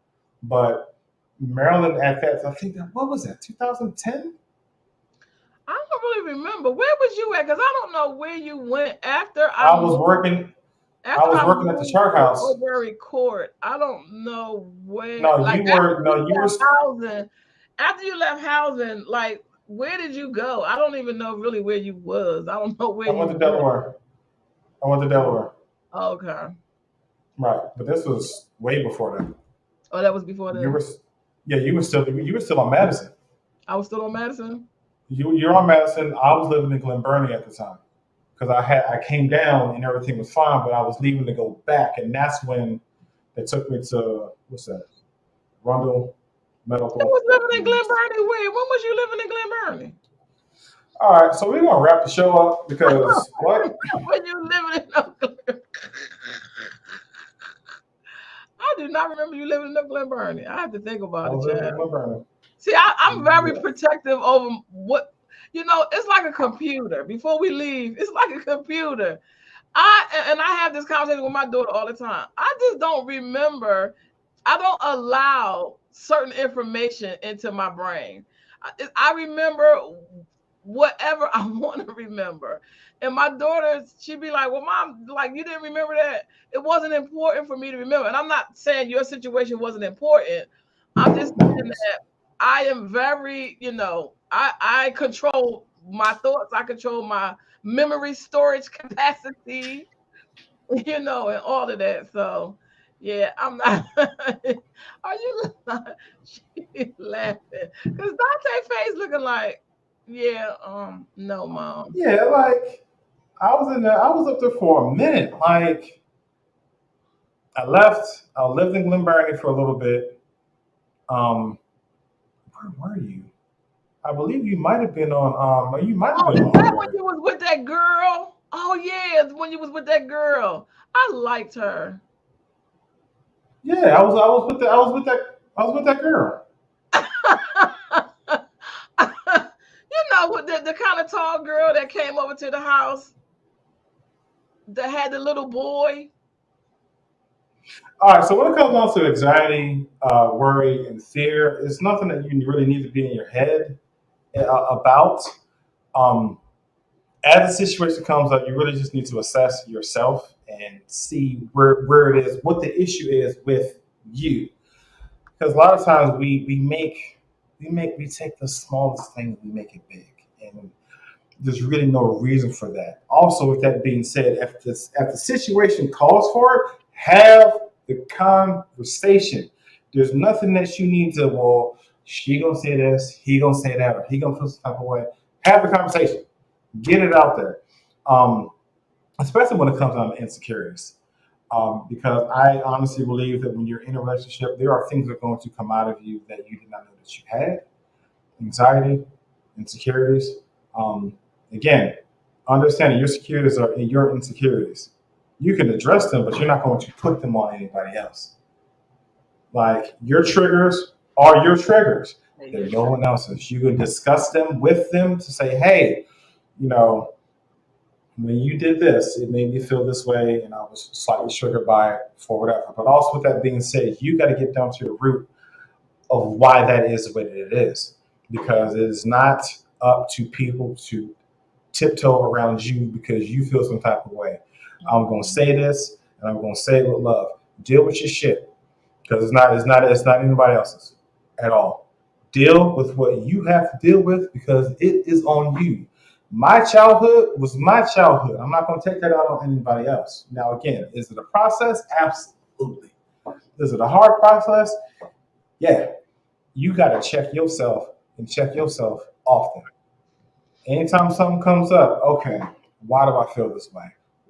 But Maryland at that, I think that what was that, 2010? I don't really remember. Where was you at? Because I don't know where you went after I I was moved. working. I After was I working at the moved Chart to House. Oberry Court, I don't know where. No, Like you after were. you No, you were. left housing, after you left housing, like where did you go? I don't even know really where you was. I don't know where I you went to went. Delaware. I went to Delaware. Okay. Right, but this was way before that. Oh, that was before You then. were, yeah, you were still on Madison. I was still on Madison. You're on Madison. I was living in Glen Burnie at the time because I came down and everything was fine, but I was leaving to go back, and that's when they took me to what's that? Rundle I Medical. was living in And, Glen Burnie. Where? When was you living in Glen Burnie? all right, so we're gonna wrap the show up because what? When you living in Oakland? I do not remember you living in Glen Burnie. I have to think I about it, was living in child. Glen Burnie. See, I'm very Yeah. protective over what it's like a computer. Before we leave, it's like a computer. I have this conversation with my daughter all the time. I just don't remember. I don't allow certain information into my brain. I remember whatever I want to remember. And my daughter, she'd be like, "Well, mom, like you didn't remember that. It wasn't important for me to remember." And I'm not saying your situation wasn't important. I'm just saying that I am very, I control my thoughts. I control my memory storage capacity, and all of that. So, yeah, I'm not. Are you? She's laughing because Dante face looking like. Yeah, no, mom. Yeah, like I was in there. I was up there for a minute. Like I left. I lived in Glen Burnie for a little bit. Um, where were you? I believe you might have been on. You might have Oh, been is on that when Hardware. you was with that girl? Oh yeah, it's when you was with that girl. I liked her. Yeah, I was with that girl. You know what the kind of tall girl that came over to the house that had the little boy. All right. So when it comes down to anxiety, worry, and fear, it's nothing that you really need to be in your head about. Um, as the situation comes up, you really just need to assess yourself and see where it is, what the issue is with you. Because a lot of times we take the smallest thing, we make it big, and there's really no reason for that. Also, with that being said, if the situation calls for it, have the conversation. There's nothing that you need to, well, she gonna say this, he gonna say that, or he gonna feel some type of way. Have the conversation. Get it out there. Um, Especially when it comes down to insecurities. Because I honestly believe that when you're in a relationship, there are things that are going to come out of you that you did not know that you had. Anxiety, insecurities. Um, Again, understanding your securities are your insecurities. You can address them, but you're not going to put them on anybody else. Like your triggers are your triggers. They're no one else's. You can discuss them with them to say, hey, you know, when you did this, it made me feel this way, and I was slightly triggered by it for whatever. But also, with that being said, you got to get down to the root of why that is the way that it is, because it is not up to people to tiptoe around you because you feel some type of way. I'm gonna say this, and I'm gonna say it with love. Deal with your shit because it's not anybody else's at all. Deal with what you have to deal with because it is on you. My childhood was my childhood. I'm not going to take that out on anybody else. Now, again, is it a process? Absolutely. Is it a hard process? Yeah. You got to check yourself and check yourself often. Anytime something comes up, okay, why do I feel this way?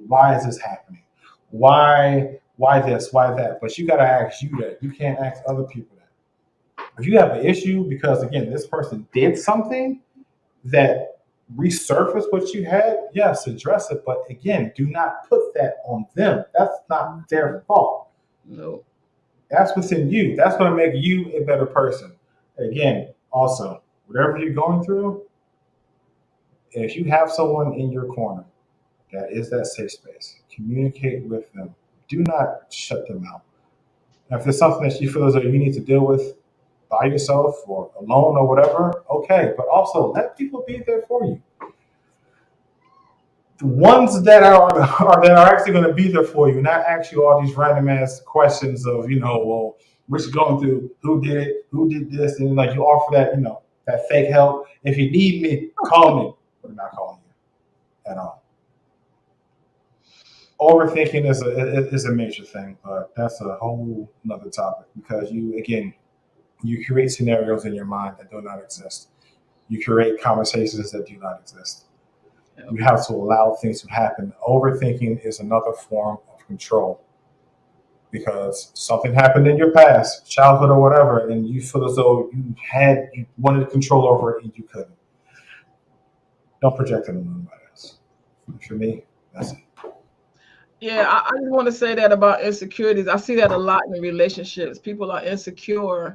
Why is this happening? Why this? Why that? But you got to ask you that. You can't ask other people that. If you have an issue because again, this person did something that resurfaced what you had, yes, address it. But again, do not put that on them. That's not their fault. No. That's within you. That's going to make you a better person. Again, also, whatever you're going through, if you have someone in your corner that is that safe space, communicate with them. Do not shut them out. Now, if there's something that you feel as though you need to deal with by yourself or alone or whatever, okay. But also let people be there for you. The ones that are that are actually going to be there for you, not ask you all these random ass questions of well, what you going through, who did it, who did this, and like you offer that that fake help. If you need me, call me. We're not calling you at all. Overthinking is a major thing, but that's a whole another topic because you create scenarios in your mind that do not exist. You create conversations that do not exist. Yep. You have to allow things to happen. Overthinking is another form of control because something happened in your past, childhood or whatever, and you feel as though you wanted control over it and you couldn't. Don't project it on anybody else. For me, that's it. Yeah, I just want to say that about insecurities. I see that a lot in relationships. People are insecure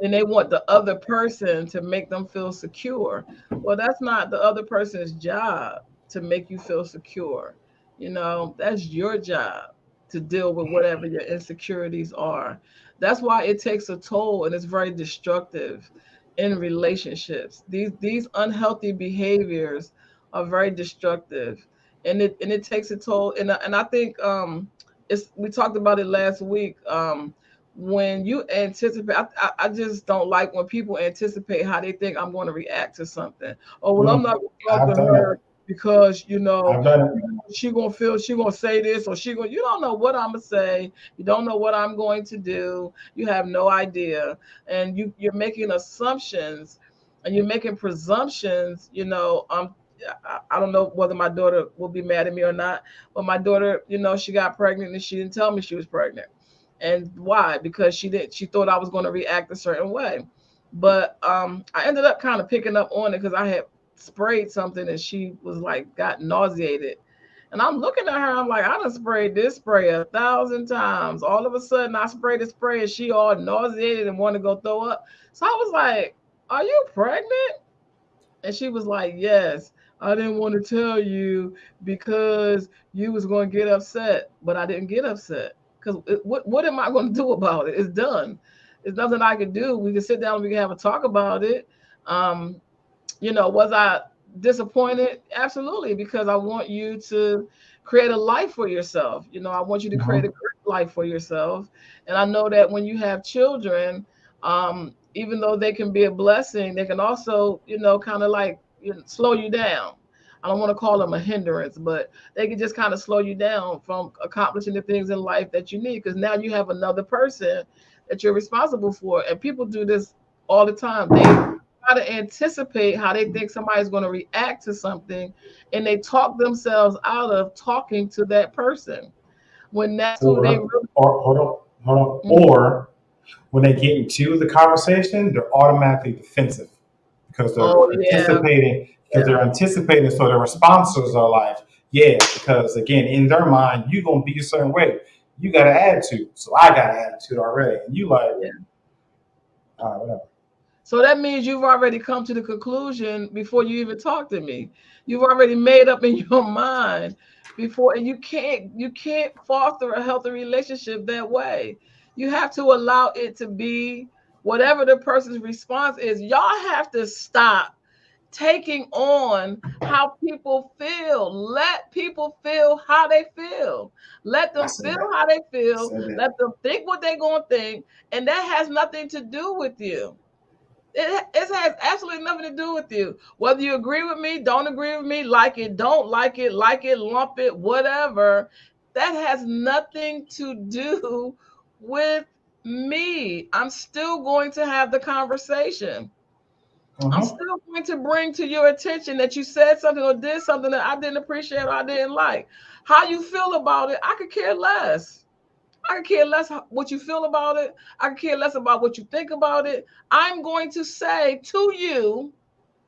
and they want the other person to make them feel secure. Well, that's not the other person's job to make you feel secure. That's your job to deal with whatever your insecurities are. That's why it takes a toll and it's very destructive in relationships. These unhealthy behaviors are very destructive and it takes a toll and I think it's we talked about it last week. When you anticipate, I just don't like when people anticipate how they think I'm going to react to something. Oh well, I'm not Mm, going to talk I've to done it. her because I've done it. she gonna say this or she gonna, you don't know what I'm gonna say, you don't know what I'm going to do, you have no idea, and you're making assumptions and you're making presumptions, I don't know whether my daughter will be mad at me or not, but my daughter, she got pregnant and she didn't tell me she was pregnant. And why? Because she thought I was going to react a certain way. But I ended up kind of picking up on it because I had sprayed something and she was like, got nauseated. And I'm looking at her, I'm like, I done sprayed this spray 1,000 times. All of a sudden, I sprayed the spray and she all nauseated and wanted to go throw up. So I was like, are you pregnant? And she was like, yes. I didn't want to tell you because you was going to get upset. But I didn't get upset. Because what am I going to do about it? It's done. There's nothing I can do. We can sit down and we can have a talk about it. Um, was I disappointed? Absolutely, because I want you to create a life for yourself. I want you to create a Mhm. great life for yourself. And I know that when you have children, even though they can be a blessing, they can also, kind of like slow you down. I don't want to call them a hindrance, but they can just kind of slow you down from accomplishing the things in life that you need because now you have another person that you're responsible for. And people do this all the time. They try to anticipate how they think somebody's going to react to something, and they talk themselves out of talking to that person when that's who they Or, really. hold on. Mhm. Or when they get into the conversation, they're automatically defensive because Oh yeah, they're yeah, anticipating. So their responses are like, yeah, because again, in their mind, you're gonna be a certain way. You got an attitude, so I got an attitude already, and you like, yeah. all right, whatever. So that means you've already come to the conclusion before you even talk to me. You've already made up in your mind before, and you can't foster a healthy relationship that way. You have to allow it to be whatever the person's response is. Y'all have to stop taking on how people feel. Let people feel how they feel. Let I them said feel that. how they I feel. said that. Let them think what they're going to think. And that has nothing to do with you. It has absolutely nothing to do with you. Whether you agree with me, don't agree with me, like it, don't like it, lump it, whatever. That has nothing to do with me. I'm still going to have the conversation. I'm Mm-hmm. still going to bring to your attention that you said something or did something that I didn't appreciate or I didn't like. How you feel about it, I could care less. I could care less what you feel about it. I could care less about what you think about it. I'm going to say to you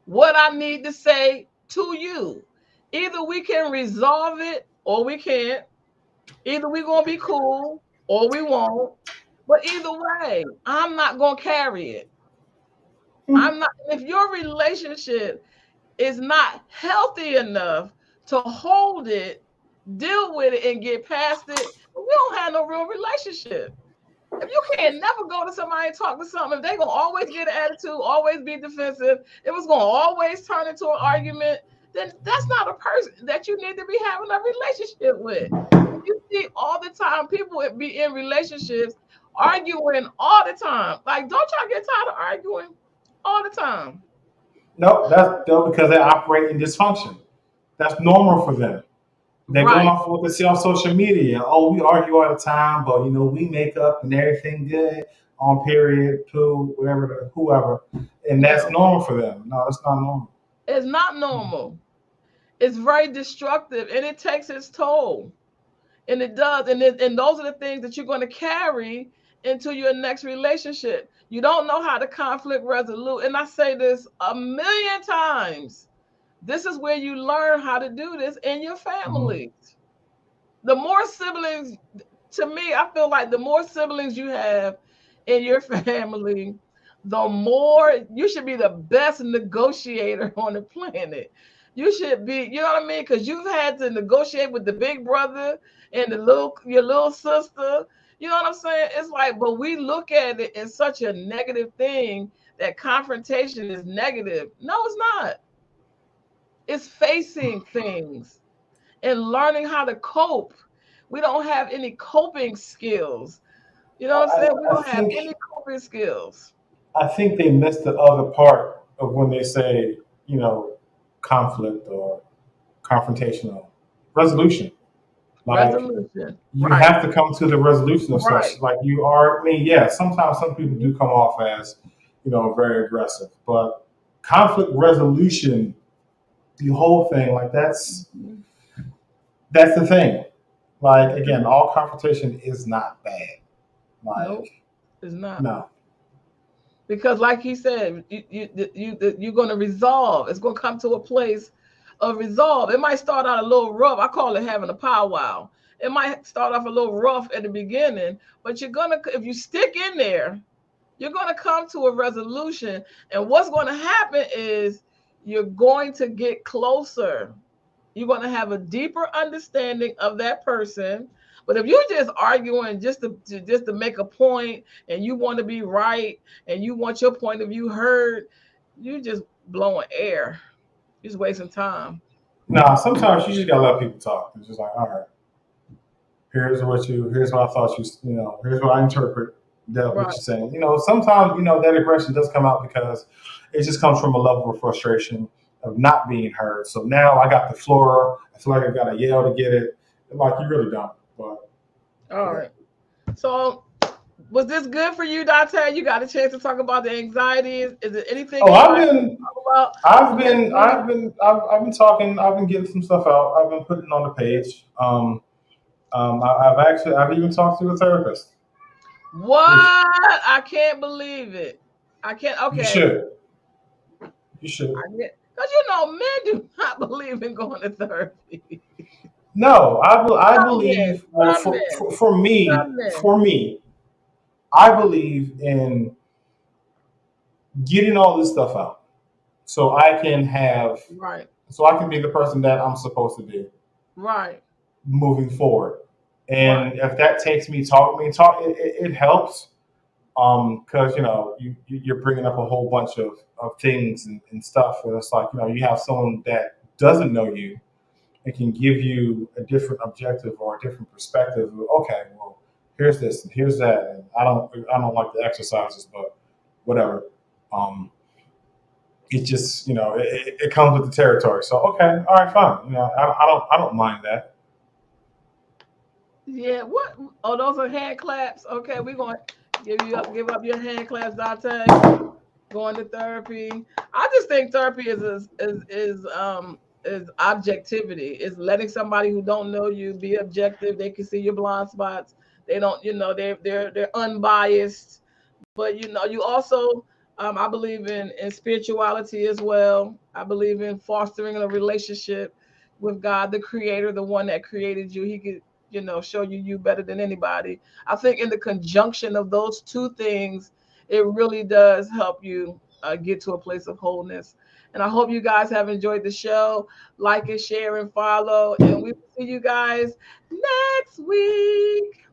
what I need to say to you. Either we can resolve it or we can't. Either we're going to be cool or we won't. But either way, I'm not going to carry it. I'm not, if your relationship is not healthy enough to hold it, deal with it, and get past it, we don't have no real relationship. If you can't never go to somebody and talk to something, if they're gonna always get an attitude, always be defensive, if it's gonna always turn into an argument, then that's not a person that you need to be having a relationship with. And you see all the time people be in relationships arguing all the time. Like, don't y'all get tired of arguing all the time? No, that's no, because they operate in dysfunction. That's normal for them. They're going Right. off what they see on social media. Oh, we argue all the time, but we make up and everything good on period, poo, whatever, whoever, and that's Yeah. normal for them. No, it's not normal. It's not normal. It's very destructive and it takes its toll. And it does. And those are the things that you're going to carry into your next relationship. You don't know how to conflict resolute. And I say this a million times. This is where you learn how to do this in your Mhm. family. The more siblings, to me, I feel like the more siblings you have in your family, the more you should be the best negotiator on the planet. You should be, you know what I mean? Because you've had to negotiate with the big brother and your little sister. You know what I'm saying? It's like, but we look at it as such a negative thing that confrontation is negative. No, it's not. It's facing things and learning how to cope. We don't have any coping skills. You know what I'm I, saying? We I don't have think any coping skills. I think they missed the other part of when they say you know conflict or confrontational resolution. Like Resolution. you Right. have to come to the resolution of Right. such. Like you are. I mean, yeah. Sometimes some people do come off as very aggressive, but conflict resolution, the whole thing, like that's the thing. Like again, all confrontation is not bad. Like Nope, it's not. no. Because like he said, you're going to resolve. It's going to come to a place of resolve. It might start out a little rough. I call it having a powwow. It might start off a little rough at the beginning, but you're going to, if you stick in there, you're going to come to a resolution. And what's going to happen is you're going to get closer. You're going to have a deeper understanding of that person. But if you're just arguing just to make a point, and you want to be right, and you want your point of view heard, you just blowing air. You're just wasting time. Nah, sometimes you just gotta let people talk. It's just like, all right, here's what I thought here's what I interpret that what Right. you're saying. Sometimes, that aggression does come out because it just comes from a level of frustration of not being heard. So now I got the floor. I feel like I gotta yell to get it. Like you really don't. But All right. So was this good for you, Dante? You got a chance to talk about the anxieties. Is it anything oh, you I've like to been talk about? I've been talking. I've been getting some stuff out. I've been putting it on the page. I've even talked to a therapist. What? I can't believe it. I can't. You Okay. should. You should. Because men do not believe in going to therapy. No, I Some men, believe. Well, some men, for me, some men. I believe in getting all this stuff out, so I can Right, be the person that I'm supposed to be right, moving forward. right. And if that takes me talk, it helps. Because you're bringing up a whole bunch of things and stuff, and it's like you have someone that doesn't know you and can give you a different objective or a different perspective. Okay, well, here's this and here's that, and I don't like the exercises, but whatever. Um, it just it comes with the territory. So okay, all right, fine. I don't mind that. Yeah. What? Oh, those are hand claps. Okay, we're going to give up your hand claps, Dante. Going to therapy. I just think therapy is objectivity. Is letting somebody who don't know you be objective. They can see your blind spots. They don't, they're unbiased. But you also, I believe in spirituality as well. I believe in fostering a relationship with God, the Creator, the one that created you. He could, show you better than anybody. I think in the conjunction of those two things, it really does help you get to a place of wholeness. And I hope you guys have enjoyed the show. Like and share and follow. And we will see you guys next week.